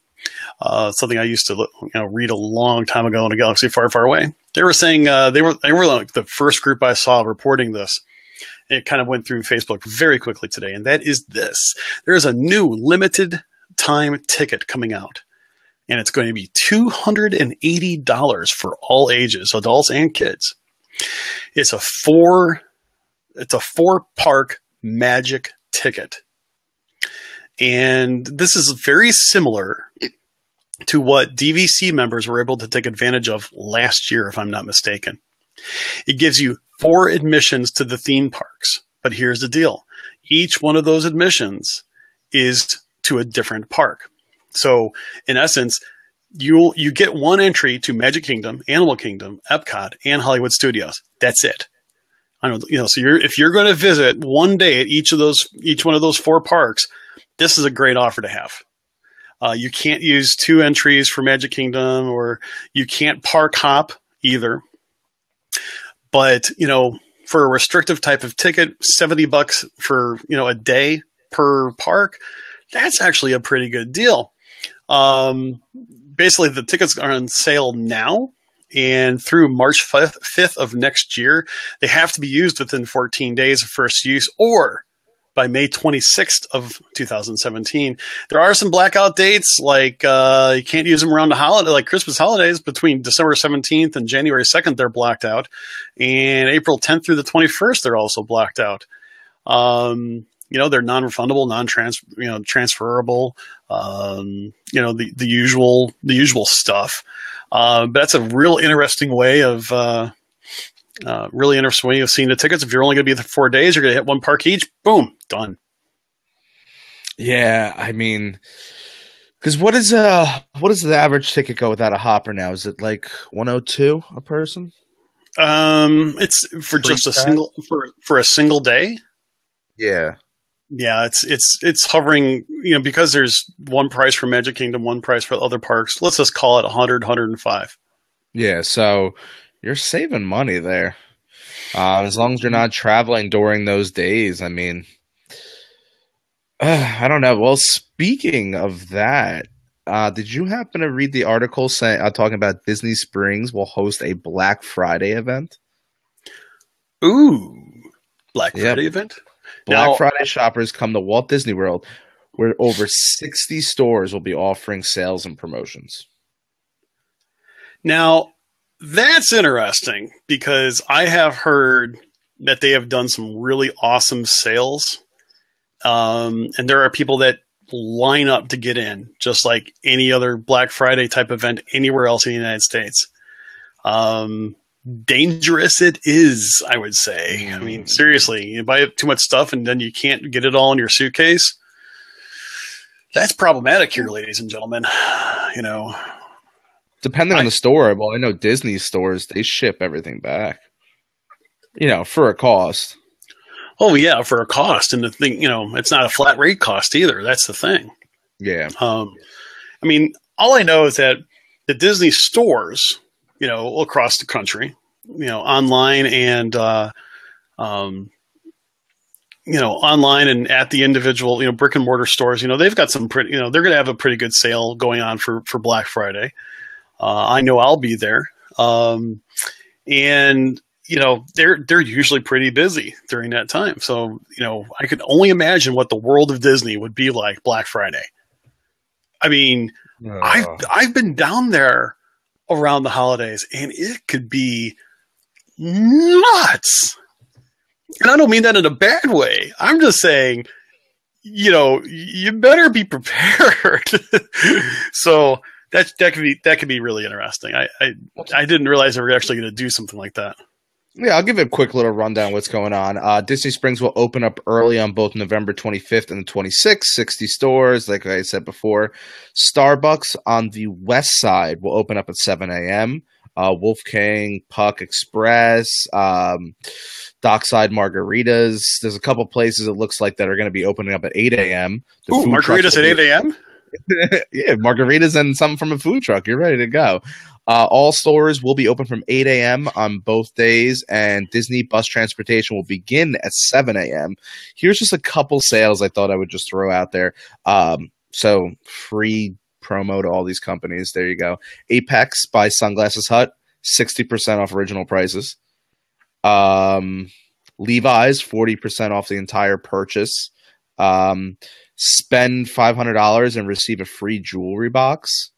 Something I used to read a long time ago in a galaxy far, far away. They were saying they were like the first group I saw reporting this. It kind of went through Facebook very quickly today, and that is this: there is a new limited time ticket coming out, and it's going to be $280 for all ages, adults and kids. It's a four park magic ticket. And this is very similar to what DVC members were able to take advantage of last year, if I'm not mistaken. It gives you 4 admissions to the theme parks. But here's the deal. Each one of those admissions is to a different park. So in essence, you get 1 entry to Magic Kingdom, Animal Kingdom, Epcot, and Hollywood Studios. That's it. I don't, so if you're going to visit one day at each one of those 4 parks, this is a great offer to have. You can't use 2 entries for Magic Kingdom, or you can't park hop either. But, for a restrictive type of ticket, $70 for, a day per park, that's actually a pretty good deal. Basically, the tickets are on sale now, and through March 5th of next year, they have to be used within 14 days of first use, or by May 26th of 2017. There are some blackout dates, like you can't use them around the holiday, like Christmas holidays. Between December 17th and January 2nd, they're blacked out. And April 10th through the 21st, they're also blacked out. They're non-refundable, transferable, the usual stuff. But that's a real interesting way of seeing the tickets. If you're only going to be there for 4 days, you're going to hit 1 park each. Boom, done. Yeah, I mean, because what does the average ticket go without a hopper now? Is it like $102 a person? It's for just a single day. Yeah. Yeah, it's hovering, because there's 1 price for Magic Kingdom, 1 price for other parks. Let's just call it 100, 105. Yeah, so you're saving money there. As long as you're not traveling during those days. I mean, I don't know. Well, speaking of that, did you happen to read the article talking about Disney Springs will host a Black Friday event? Ooh, Black Friday event? Black Friday shoppers come to Walt Disney World, where over 60 stores will be offering sales and promotions. Now, that's interesting, because I have heard that they have done some really awesome sales. And there are people that line up to get in, just like any other Black Friday type event anywhere else in the United States. Dangerous it is, I would say. I mean, seriously, you buy too much stuff and then you can't get it all in your suitcase. That's problematic here, ladies and gentlemen. Depending on the store. Well, I know Disney stores, they ship everything back, for a cost. Oh, yeah, for a cost. And the thing, it's not a flat rate cost either. That's the thing. Yeah. I mean, all I know is that the Disney stores, across the country, online and um, online and at the individual, brick and mortar stores, they've got some pretty, they're going to have a pretty good sale going on for Black Friday. I know I'll be there. And they're usually pretty busy during that time. So, I could only imagine what the world of Disney would be like Black Friday. I mean, I've been down there around the holidays, and it could be nuts. And I don't mean that in a bad way. I'm just saying, you better be prepared. So that could be really interesting. I didn't realize they were actually going to do something like that. Yeah, I'll give it a quick little rundown of what's going on. Disney Springs will open up early on both November 25th and the 26th, 60 stores, like I said before. Starbucks on the west side will open up at 7 a.m. Wolfgang, Puck Express, Dockside Margaritas. There's a couple places it looks like that are going to be opening up at 8 a.m. Ooh, margaritas at 8 a.m.? Yeah, margaritas and something from a food truck. You're ready to go. All stores will be open from 8 a.m. on both days, and Disney bus transportation will begin at 7 a.m. Here's just a couple sales I thought I would just throw out there. So free promo to all these companies. There you go. Apex by Sunglasses Hut, 60% off original prices. Levi's, 40% off the entire purchase. Spend $500 and receive a free jewelry box.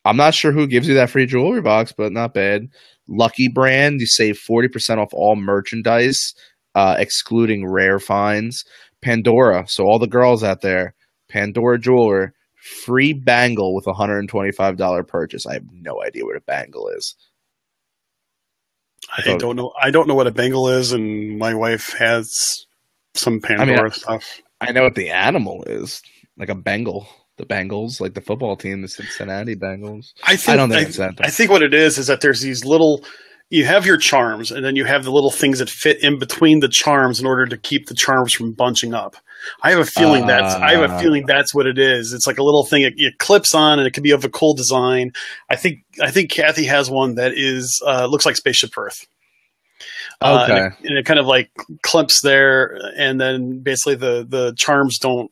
I'm not sure who gives you that free jewelry box, but not bad. Lucky Brand, you save 40% off all merchandise, excluding rare finds. Pandora, so all the girls out there, Pandora Jeweler, free bangle with a $125 purchase. I have no idea what a bangle is. I don't know. I don't know what a bangle is, and my wife has some Pandora stuff. I know what the animal is, like a Bengal. The Bengals, like the football team, the Cincinnati Bengals. I don't think it's that. I think what it is that there's these little. You have your charms, and then you have the little things that fit in between the charms in order to keep the charms from bunching up. I have a feeling that's what it is. It's like a little thing it clips on, and it can be of a cool design. I think Kathy has one that is looks like Spaceship Earth. Okay, and it kind of like clips there, and then basically the charms don't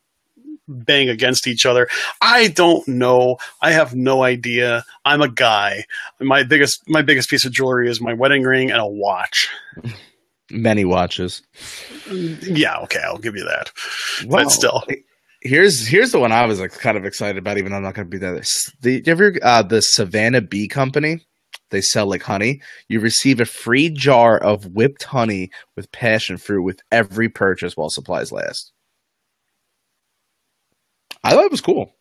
bang against each other. I don't know. I have no idea. I'm a guy. My biggest piece of jewelry is my wedding ring and a watch. Many watches. Yeah, okay, I'll give you that. Wow. But still, here's the one I was kind of excited about. Even though I'm not going to be there. The Savannah Bee Company. They sell like honey. You receive a free jar of whipped honey with passion fruit with every purchase while supplies last. I thought it was cool.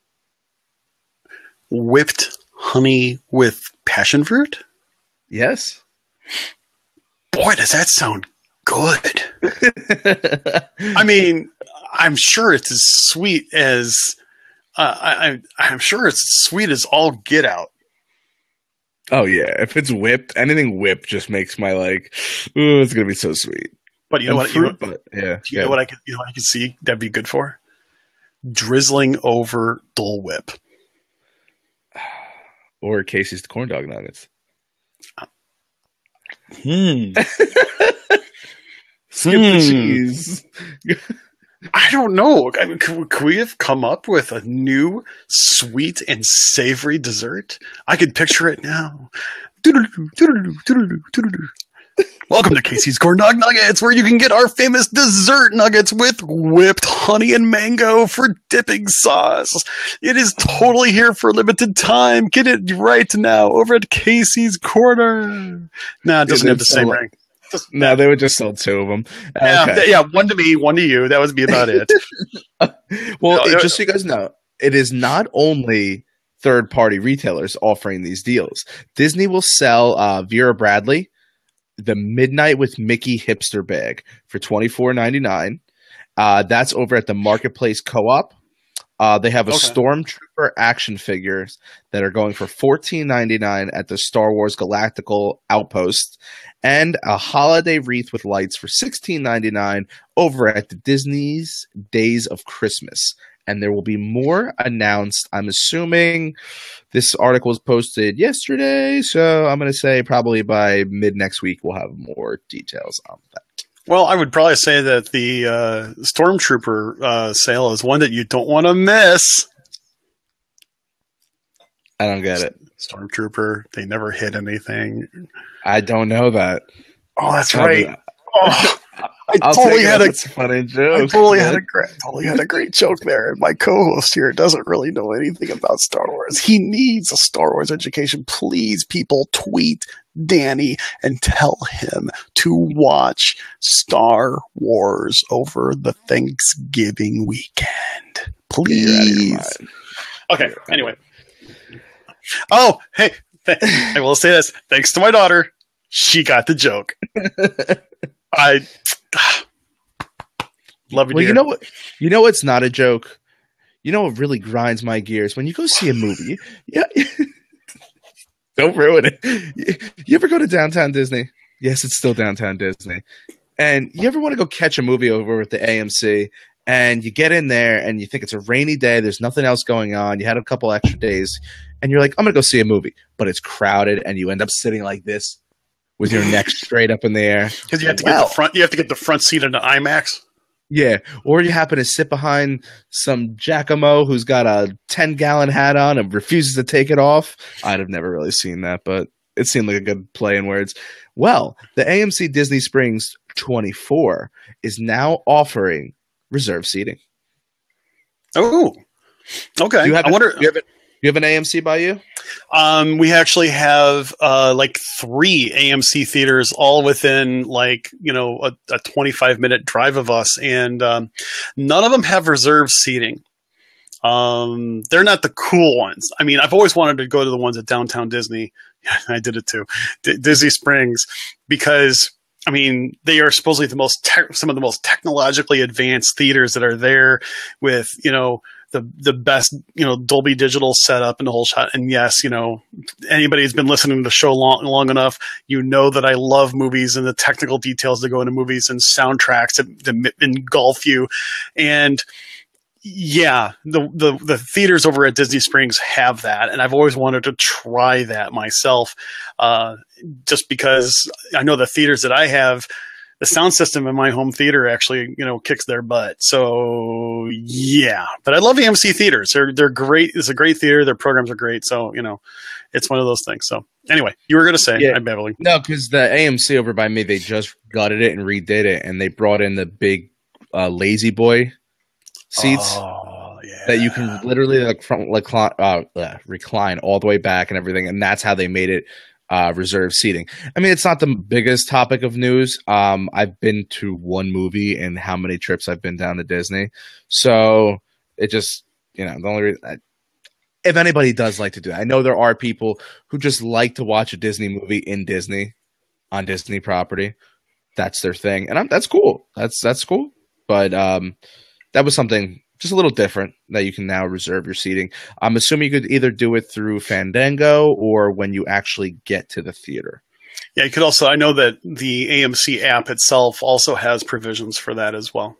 Whipped honey with passion fruit? Yes. Boy, does that sound good. I mean, I'm sure it's as sweet as I'm sure it's as sweet as all get out. Oh yeah, if it's whipped, anything whipped just makes my ooh, it's gonna be so sweet. But you know what? You know what I could see that'd be good for? Drizzling over Dole Whip. Or Casey's corn dog nuggets. Skip the cheese. I don't know. I mean, could we have come up with a new sweet and savory dessert? I could picture it now. Welcome to Casey's Corn Dog Nuggets, where you can get our famous dessert nuggets with whipped honey and mango for dipping sauce. It is totally here for a limited time. Get it right now over at Casey's Corner. No, it doesn't have the same ring. No, they would just sell two of them. Yeah, one to me, one to you. That would be about it. Well, just so you guys know, it is not only third-party retailers offering these deals. Disney will sell Vera Bradley the Midnight with Mickey hipster bag for $24.99. That's over at the Marketplace Co-op. They have a Stormtrooper action figures that are going for $14.99 at the Star Wars Galactical Outpost, and a holiday wreath with lights for $16.99 over at the Disney's Days of Christmas and there will be more announced. I'm assuming this article was posted yesterday, so I'm going to say probably by mid next week we'll have more details on that. Well, I would probably say that the Stormtrooper sale is one that you don't want to miss. I don't get it. Stormtrooper, they never hit anything. I don't know that. Oh, that's right. Oh, I totally had a funny joke. I totally had a great joke there. And my co-host here doesn't really know anything about Star Wars. He needs a Star Wars education. Please, people, tweet Danny and tell him to watch Star Wars over the Thanksgiving weekend. Please. Okay. Anyway. Oh, hey. I will say this. Thanks to my daughter, she got the joke. I love you, well, dear. You know what's not a joke? You know what really grinds my gears? When you go see a movie, yeah, don't ruin it. You ever go to downtown Disney? Yes, it's still downtown Disney. And you ever want to go catch a movie over at the AMC, and you get in there and you think it's a rainy day, there's nothing else going on, you had a couple extra days, and you're like, I'm going to go see a movie, but it's crowded, and you end up sitting like this with your neck straight up in the air. Because you have to get the front. You have to get the front seat in an IMAX. Yeah, or you happen to sit behind some Giacomo who's got a 10-gallon hat on and refuses to take it off. I'd have never really seen that, but it seemed like a good play in words. Well, the AMC Disney Springs 24 is now offering reserved seating. Oh, okay. Do you have an AMC by you? We actually have like 3 AMC theaters, all within like a 25-minute drive of us, and none of them have reserved seating. They're not the cool ones. I mean, I've always wanted to go to the ones at Downtown Disney. Yeah, I did it too, Disney Springs, because I mean they are supposedly some of the most technologically advanced theaters that are there, with the best, Dolby Digital setup and the whole shot. And yes, anybody who's been listening to the show long enough, that I love movies and the technical details that go into movies and soundtracks that engulf you. And yeah, the theaters over at Disney Springs have that. And I've always wanted to try that myself, just because I know the theaters that I have, the sound system in my home theater actually, kicks their butt. So yeah, but I love AMC theaters. They're great. It's a great theater. Their programs are great. So, it's one of those things. So anyway, you were going to say, I'm babbling. No, because the AMC over by me, they just gutted it and redid it. And they brought in the big Lazy Boy seats that you can literally recline all the way back and everything. And that's how they made it reserved seating. I mean, it's not the biggest topic of news. I've been to one movie and how many trips I've been down to Disney. So it just, the only reason, if anybody does like to do that, I know there are people who just like to watch a Disney movie in Disney on Disney property. That's their thing. And that's cool. That's cool. But that was something just a little different that you can now reserve your seating. I'm assuming you could either do it through Fandango or when you actually get to the theater. Yeah, you could also, I know that the AMC app itself also has provisions for that as well.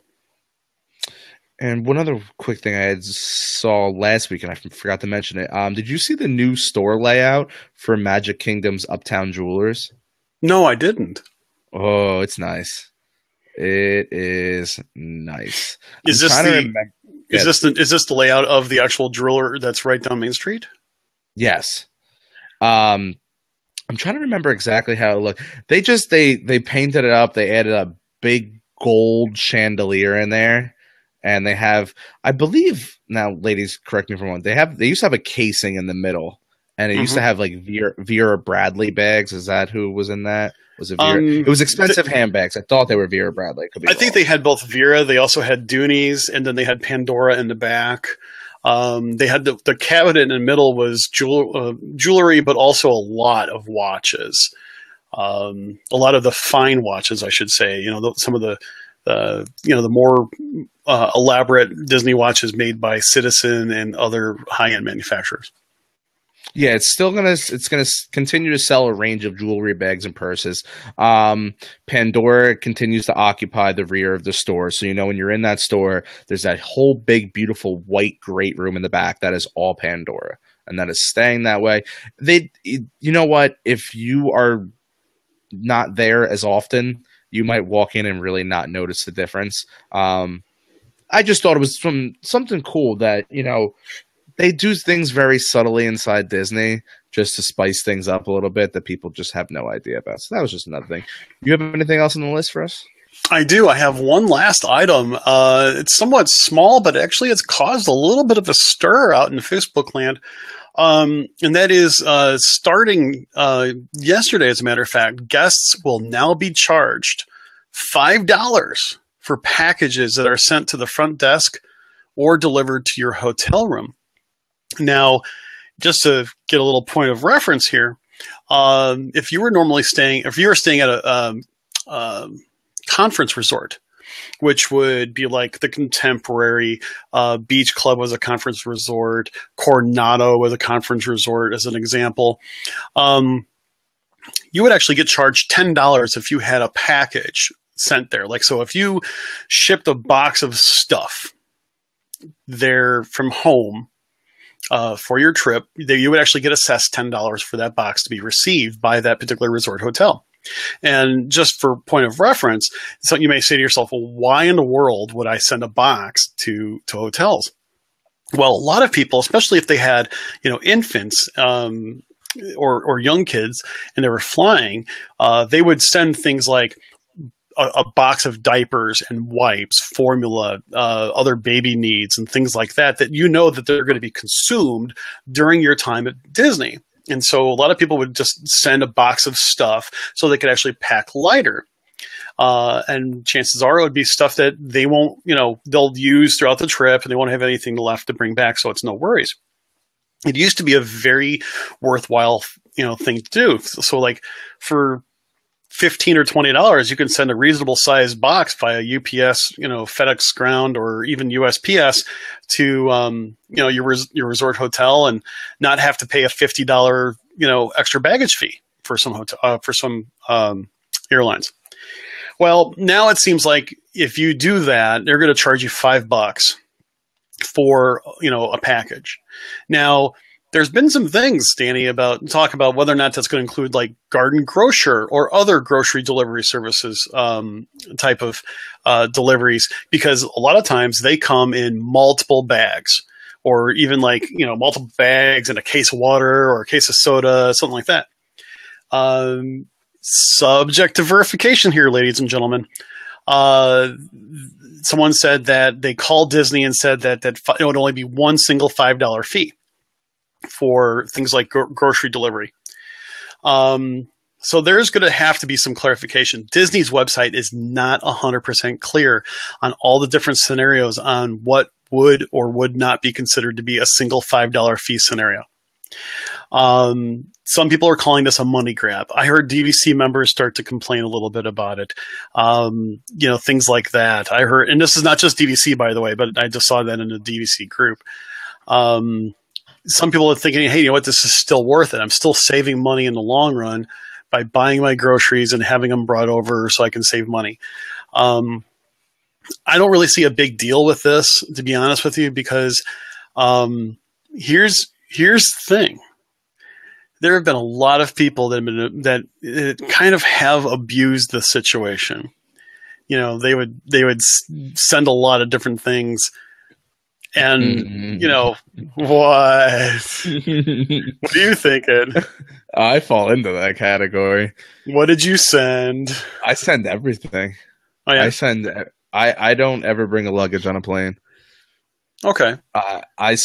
And one other quick thing I saw last week, and I forgot to mention it. Did you see the new store layout for Magic Kingdom's Uptown Jewelers? No, I didn't. Oh, it's nice. It is nice. Is this the layout of the actual jeweler that's right down Main Street? Yes. I'm trying to remember exactly how it looked. They painted it up. They added a big gold chandelier in there, and they have, I believe, now ladies, correct me if I'm wrong. They used to have a casing in the middle, and it used to have like Vera Bradley bags. Is that who was in that? Was it Vera? It was expensive handbags. I thought they were Vera Bradley. I think they had both Vera. They also had Doonies, and then they had Pandora in the back. They had the cabinet in the middle was jewelry, but also a lot of watches. A lot of the fine watches, I should say. Some of the more elaborate Disney watches made by Citizen and other high-end manufacturers. Yeah, it's gonna continue to sell a range of jewelry, bags, and purses. Pandora continues to occupy the rear of the store, so when you're in that store, there's that whole big, beautiful white great room in the back that is all Pandora, and that is staying that way. You know what? If you are not there as often, you might walk in and really not notice the difference. I just thought it was something cool that they do things very subtly inside Disney just to spice things up a little bit that people just have no idea about. So that was just another thing. You have anything else on the list for us? I do. I have one last item. It's somewhat small, but actually it's caused a little bit of a stir out in Facebook land. And that is starting yesterday, as a matter of fact, guests will now be charged $5 for packages that are sent to the front desk or delivered to your hotel room. Now, just to get a little point of reference here, if you were staying at a conference resort, which would be like the Contemporary, Beach Club was a conference resort, Coronado was a conference resort, as an example, you would actually get charged $10 if you had a package sent there. Like, so if you shipped a box of stuff there from home, for your trip, you would actually get assessed $10 for that box to be received by that particular resort hotel. And just for point of reference, so you may say to yourself, well, why in the world would I send a box to hotels? Well, a lot of people, especially if they had, infants, or young kids and they were flying, they would send things like a box of diapers and wipes, formula, other baby needs, and things like that that they're going to be consumed during your time at Disney. And so a lot of people would just send a box of stuff so they could actually pack lighter. And chances are it would be stuff that they won't, they'll use throughout the trip, and they won't have anything left to bring back, so it's no worries. It used to be a very worthwhile, thing to do. So like for $15 or $20, you can send a reasonable sized box via UPS, FedEx Ground, or even USPS to, your resort hotel, and not have to pay a $50, extra baggage fee for some airlines. Well, now it seems like if you do that, they're going to charge you $5 for, a package. Now, there's been some things, Danny, talk about whether or not that's going to include like Garden Grocer or other grocery delivery services type of deliveries, because a lot of times they come in multiple bags, or even like, multiple bags and a case of water or a case of soda, something like that. Subject to verification here, ladies and gentlemen. Someone said that they called Disney and said that it would only be one single $5 fee for things like grocery delivery. So there's going to have to be some clarification. Disney's website is not 100% clear on all the different scenarios on what would or would not be considered to be a single $5 fee scenario. Some people are calling this a money grab. I heard DVC members start to complain a little bit about it. Things like that. I heard, and this is not just DVC, by the way, but I just saw that in a DVC group. Some people are thinking, hey, this is still worth it. I'm still saving money in the long run by buying my groceries and having them brought over so I can save money. I don't really see a big deal with this, to be honest with you, because here's the thing. There have been a lot of people that kind of have abused the situation. They would send a lot of different things. And, what? What are you thinking? I fall into that category. What did you send? I send everything. Oh, yeah? I don't ever bring a luggage on a plane. Okay. I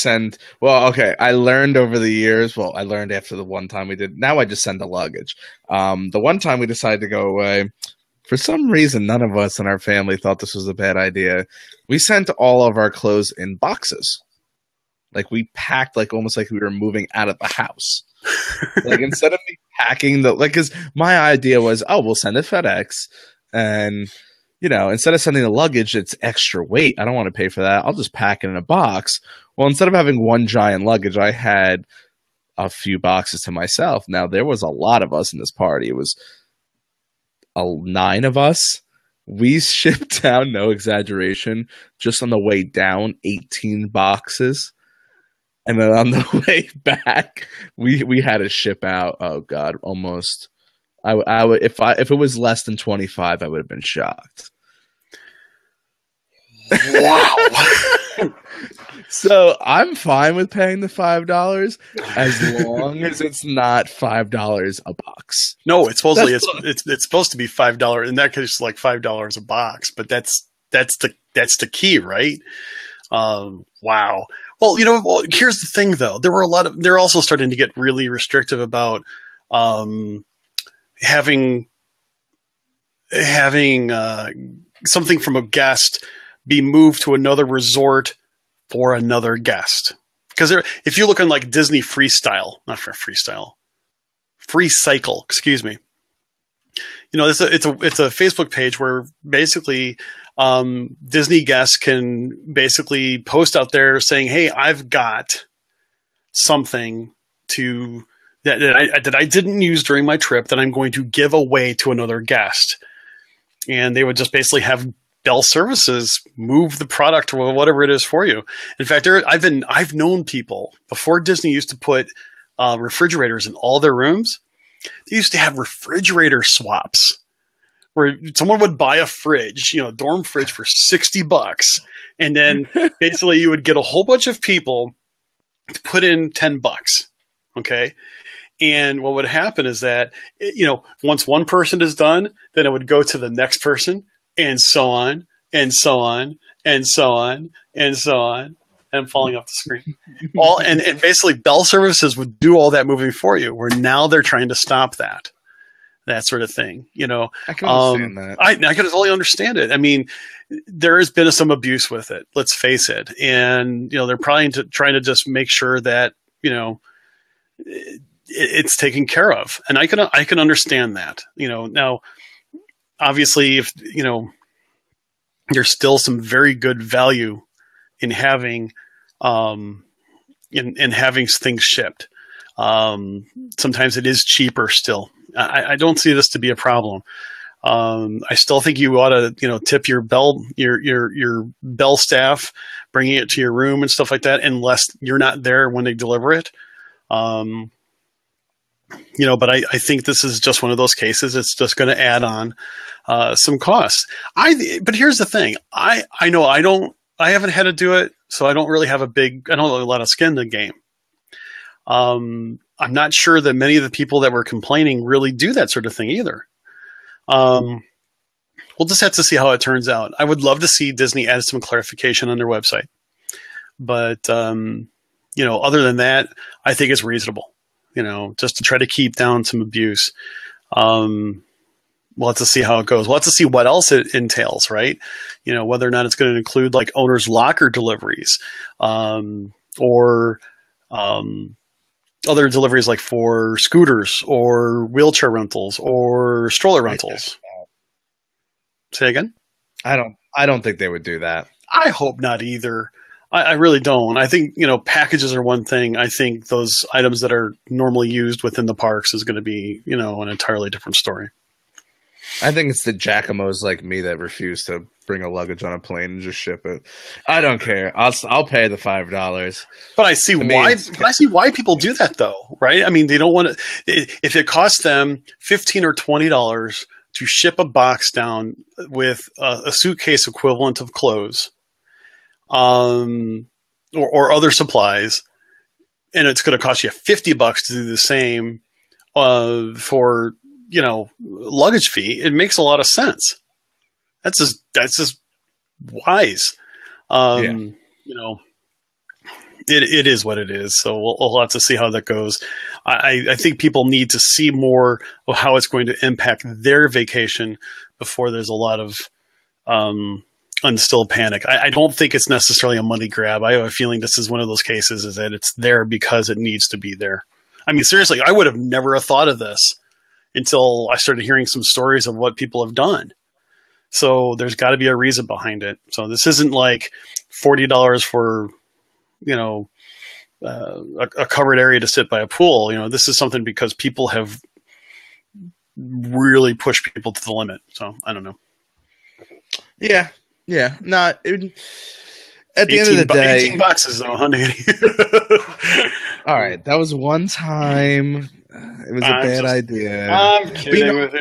learned over the years. Well, I learned after the one time we did. Now I just send the luggage. The one time we decided to go away, for some reason, none of us in our family thought this was a bad idea. We sent all of our clothes in boxes. Like, we packed almost like we were moving out of the house. Like, instead of me packing because my idea was, we'll send it FedEx, and instead of sending the luggage, it's extra weight. I don't want to pay for that. I'll just pack it in a box. Well, instead of having one giant luggage, I had a few boxes to myself. Now there was a lot of us in this party. It was 9 of us. We shipped down, no exaggeration, just on the way down 18 boxes. And then on the way back, we had to ship out. Oh God, almost. I would if it was less than 25, I would have been shocked. Wow. So I'm fine with paying the $5 as long as it's not $5 a box. No, it's supposedly it's supposed to be $5. In that case, like $5 a box. But that's the key, right? Wow. Well, here's the thing, though. They're also starting to get really restrictive about having something from a guest be moved to another resort for another guest. Because if you look on like Disney Freestyle, Free Cycle, excuse me. It's a Facebook page where basically Disney guests can basically post out there saying, "Hey, I've got something that I didn't use during my trip that I'm going to give away to another guest," and they would just basically have Bell Services move the product or whatever it is for you. In fact, I've known people before Disney used to put refrigerators in all their rooms. They used to have refrigerator swaps where someone would buy a fridge, a dorm fridge for $60, and then basically you would get a whole bunch of people to put in $10. Okay. And what would happen is that, once one person is done, then it would go to the next person, and so on, and so on, and so on, and so on. And I'm falling off the screen. And basically Bell Services would do all that moving for you, where now they're trying to stop that sort of thing. I can understand that. I can totally understand it. I mean, there has been some abuse with it, let's face it. And, they're probably trying to just make sure that, it's taken care of. And I can understand that, now obviously if, there's still some very good value in having, in having things shipped. Sometimes it is cheaper still. I don't see this to be a problem. I still think you ought to, tip your Bell staff, bringing it to your room and stuff like that, unless you're not there when they deliver it. But I think this is just one of those cases. It's just going to add on some costs. But here's the thing. I know I haven't had to do it, so I don't really have I don't have a lot of skin in the game. I'm not sure that many of the people that were complaining really do that sort of thing either. We'll just have to see how it turns out. I would love to see Disney add some clarification on their website. But, other than that, I think it's reasonable, just to try to keep down some abuse. We'll have to see how it goes. We'll have to see what else it entails, right? Whether or not it's going to include like owner's locker deliveries, or other deliveries like for scooters or wheelchair rentals or stroller rentals. Say again? I don't think they would do that. I hope not either. I really don't. I think, packages are one thing. I think those items that are normally used within the parks is going to be, an entirely different story. I think it's the Jacomos like me that refuse to bring a luggage on a plane and just ship it. I don't care. I'll pay the $5. But I see why. But I see why people do that, though, right? I mean, they don't want to. If it costs them $15 or $20 to ship a box down with a suitcase equivalent of clothes, or other supplies, and it's going to cost you $50 to do the same for luggage fee, it makes a lot of sense. That's just wise. It is what it is. So we'll have to see how that goes. I think people need to see more of how it's going to impact their vacation before there's a lot of unstilled panic. I don't think it's necessarily a money grab. I have a feeling this is one of those cases is that it's there because it needs to be there. I mean, seriously, I would have never have thought of this until I started hearing some stories of what people have done. So there's got to be a reason behind it. So this isn't like $40 for, a covered area to sit by a pool. This is something because people have really pushed people to the limit. So I don't know. Yeah. Not at the end of the day. 18 boxes though, honey. All right, that was one time. It was a bad idea. I'm kidding with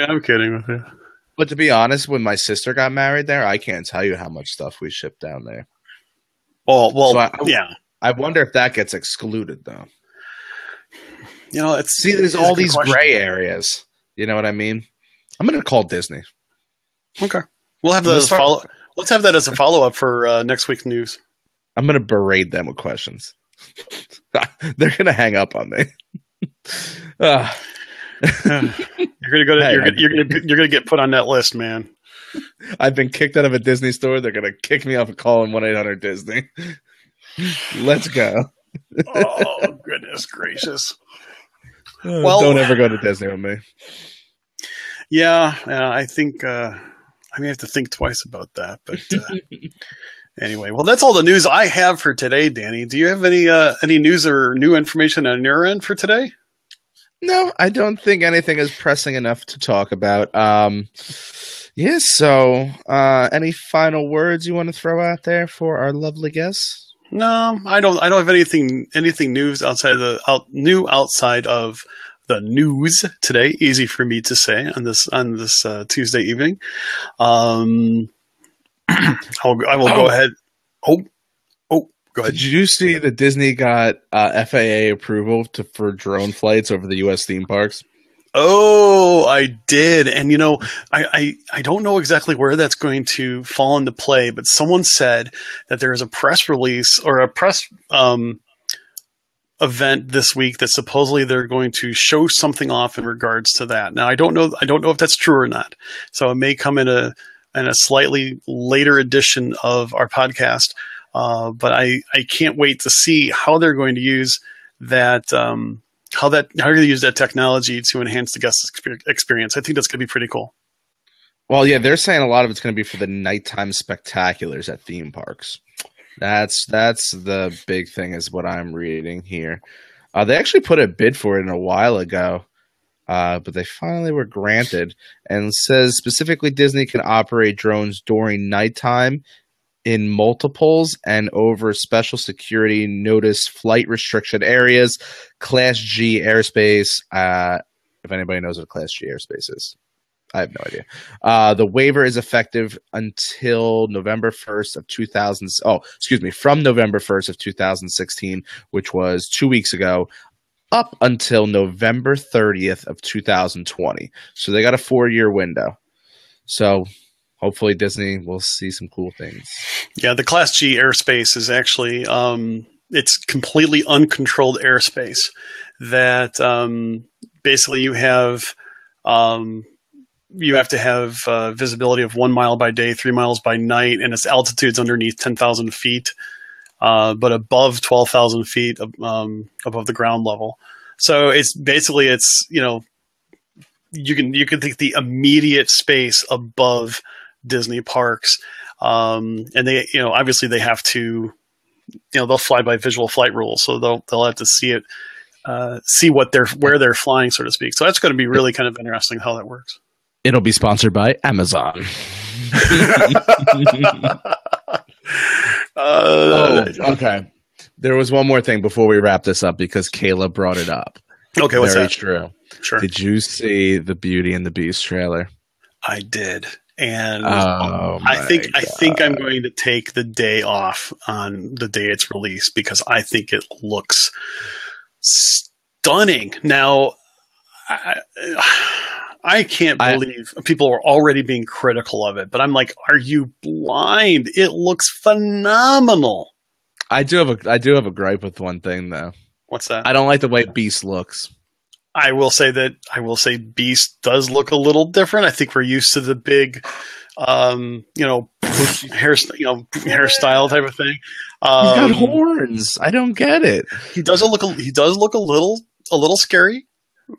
you. But to be honest, when my sister got married there, I can't tell you how much stuff we shipped down there. Well, So yeah. I wonder if that gets excluded, though. There's all these gray areas. You know what I mean? I'm going to call Disney. Okay. We'll have that as a follow. Let's have that as a follow-up for next week's news. I'm going to berate them with questions. They're going to hang up on me. You're gonna get put on that list, man. I've been kicked out of a Disney store. They're gonna kick me off and call 1-800-Disney. Let's go. Oh, goodness gracious. Don't ever go to Disney with me. Yeah, I think I may have to think twice about that. But anyway, well, that's all the news I have for today, Danny. Do you have any news or new information on your end for today? No, I don't think anything is pressing enough to talk about. So any final words you want to throw out there for our lovely guests? No, I don't have anything news outside of the news today. Easy for me to say on this Tuesday evening. I will go ahead. Go ahead. Did you see that Disney got FAA approval for drone flights over the U.S. theme parks? Oh, I did. And, I don't know exactly where that's going to fall into play, but someone said that there is a press release or a press event this week that supposedly they're going to show something off in regards to that. Now, I don't know if that's true or not. So it may come in a slightly later edition of our podcast. But I can't wait to see how they're going to use that, how they're going to use that technology to enhance the guest experience. I think that's going to be pretty cool. Well, yeah, they're saying a lot of it's going to be for the nighttime spectaculars at theme parks. That's the big thing, is what I'm reading here. They actually put a bid for it a while ago, but they finally were granted. And it says specifically Disney can operate drones during nighttime in multiples and over special security notice flight restriction areas, Class G airspace. If anybody knows what Class G airspace is, I have no idea. The waiver is effective until November 1st of 2000. From November 1st of 2016, which was 2 weeks ago, up until November 30th of 2020. So they got a 4-year window. So hopefully Disney will see some cool things. Yeah, the Class G airspace is actually it's completely uncontrolled airspace that basically you have to have visibility of 1 mile by day, 3 miles by night, and its altitude's underneath 10,000 feet, but above 12,000 feet above the ground level. So it's basically you can think the immediate space above Disney parks, and they obviously they have to they'll fly by visual flight rules, so they'll have to see it, see where they're flying, so to speak. So that's going to be really kind of interesting how that works. It'll be sponsored by Amazon. Okay. There was one more thing before we wrap this up because Kayla brought it up. Okay, what's Very that? true. Sure. Did you see the Beauty and the Beast trailer? I did. And I think I'm going to take the day off on the day it's released because I think it looks stunning. Now, I can't believe people are already being critical of it, but I'm like, are you blind? It looks phenomenal. I do have a gripe with one thing though. What's that? I don't like the way Beast looks. I will say Beast does look a little different. I think we're used to the big, hairstyle type of thing. He's got horns. I don't get it. He does look a little scary,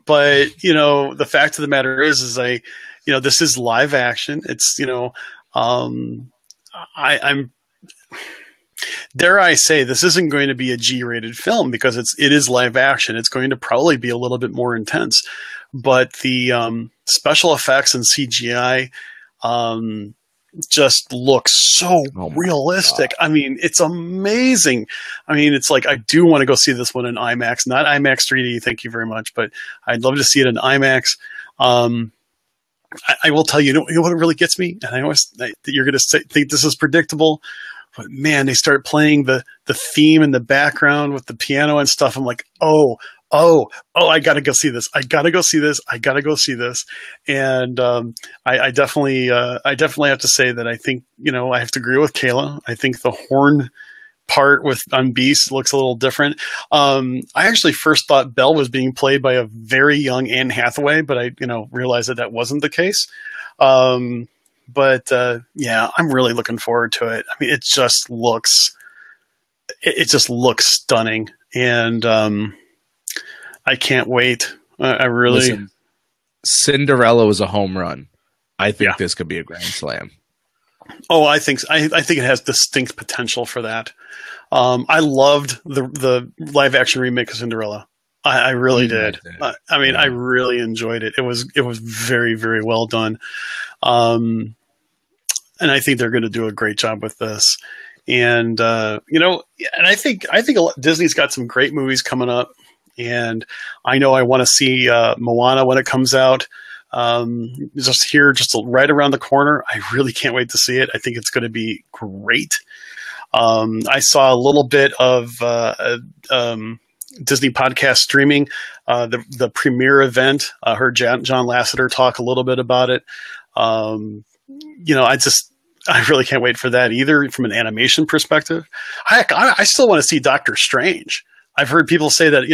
but the fact of the matter is this is live action. It's I'm Dare I say, this isn't going to be a G-rated film because it is live action. It's going to probably be a little bit more intense, but the special effects and CGI just looks so realistic. God. I mean, it's amazing. I mean, it's like I do want to go see this one in IMAX, not IMAX 3D. Thank you very much, but I'd love to see it in IMAX. I will tell you, you know what really gets me, and I always you're going to think this is predictable. But man, they start playing the theme in the background with the piano and stuff. I'm like, oh, I got to go see this. I got to go see this. I got to go see this. And I definitely have to say that I think, I have to agree with Kayla. I think the horn part on Beast looks a little different. I actually first thought Belle was being played by a very young Anne Hathaway, but I, realized that wasn't the case. But yeah, I'm really looking forward to it. I mean, it just looks stunning, and I can't wait. I really. Listen, Cinderella was a home run. I think this could be a grand slam. Oh, I think it has distinct potential for that. I loved the live action remake of Cinderella. I really did. I mean, I really enjoyed it. It was very, very well done. And I think they're going to do a great job with this. And, and I think Disney's got some great movies coming up, and I know I want to see, Moana when it comes out. Just right around the corner. I really can't wait to see it. I think it's going to be great. I saw a little bit of, Disney podcast streaming, the premiere event. I heard John Lasseter talk a little bit about it. I really can't wait for that either from an animation perspective. Heck, I still want to see Doctor Strange. I've heard people say that,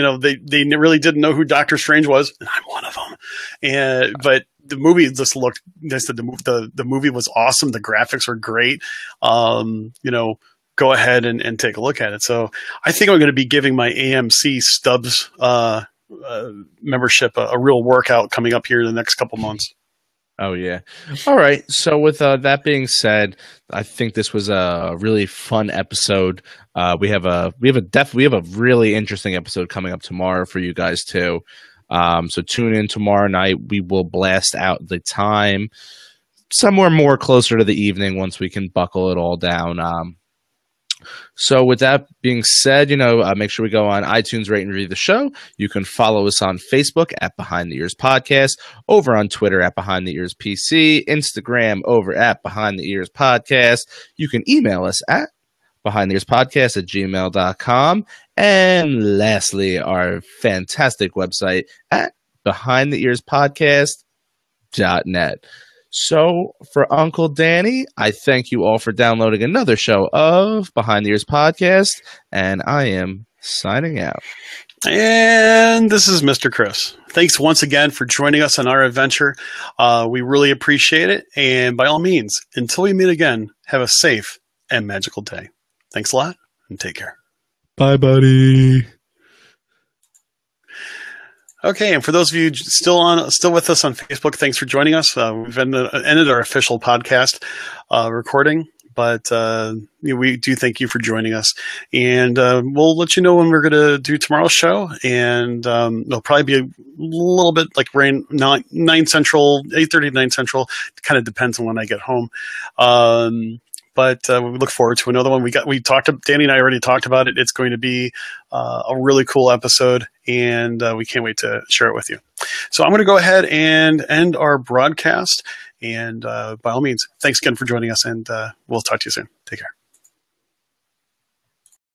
they really didn't know who Doctor Strange was, and I'm one of them. But the movie just looked, the movie was awesome. The graphics were great. Go ahead and take a look at it. So I think I'm going to be giving my AMC Stubs membership a real workout coming up here in the next couple months. Oh yeah. All right. So with that being said, I think this was a really fun episode. We have a really interesting episode coming up tomorrow for you guys too. So tune in tomorrow night. We will blast out the time somewhere more closer to the evening once we can buckle it all down. So with that being said, make sure we go on iTunes, rate and review the show. You can follow us on Facebook at Behind the Ears Podcast, over on Twitter at Behind the Ears PC, Instagram over at Behind the Ears Podcast. You can email us at behindtheearspodcast@gmail.com. And lastly, our fantastic website at behindtheearspodcast.net. So for Uncle Danny, I thank you all for downloading another show of Behind the Ears Podcast, and I am signing out. And this is Mr. Chris. Thanks once again for joining us on our adventure. We really appreciate it. And by all means, until we meet again, have a safe and magical day. Thanks a lot, and take care. Bye, buddy. Okay, and for those of you still with us on Facebook, thanks for joining us. We've ended our official podcast recording, but we do thank you for joining us. And we'll let you know when we're going to do tomorrow's show. And it'll probably be a little bit like 9 Central, 8:30 to 9 Central. It kind of depends on when I get home. But we look forward to another one. Danny and I already talked about it. It's going to be a really cool episode, and we can't wait to share it with you. So I'm going to go ahead and end our broadcast. And by all means, thanks again for joining us, and we'll talk to you soon. Take care.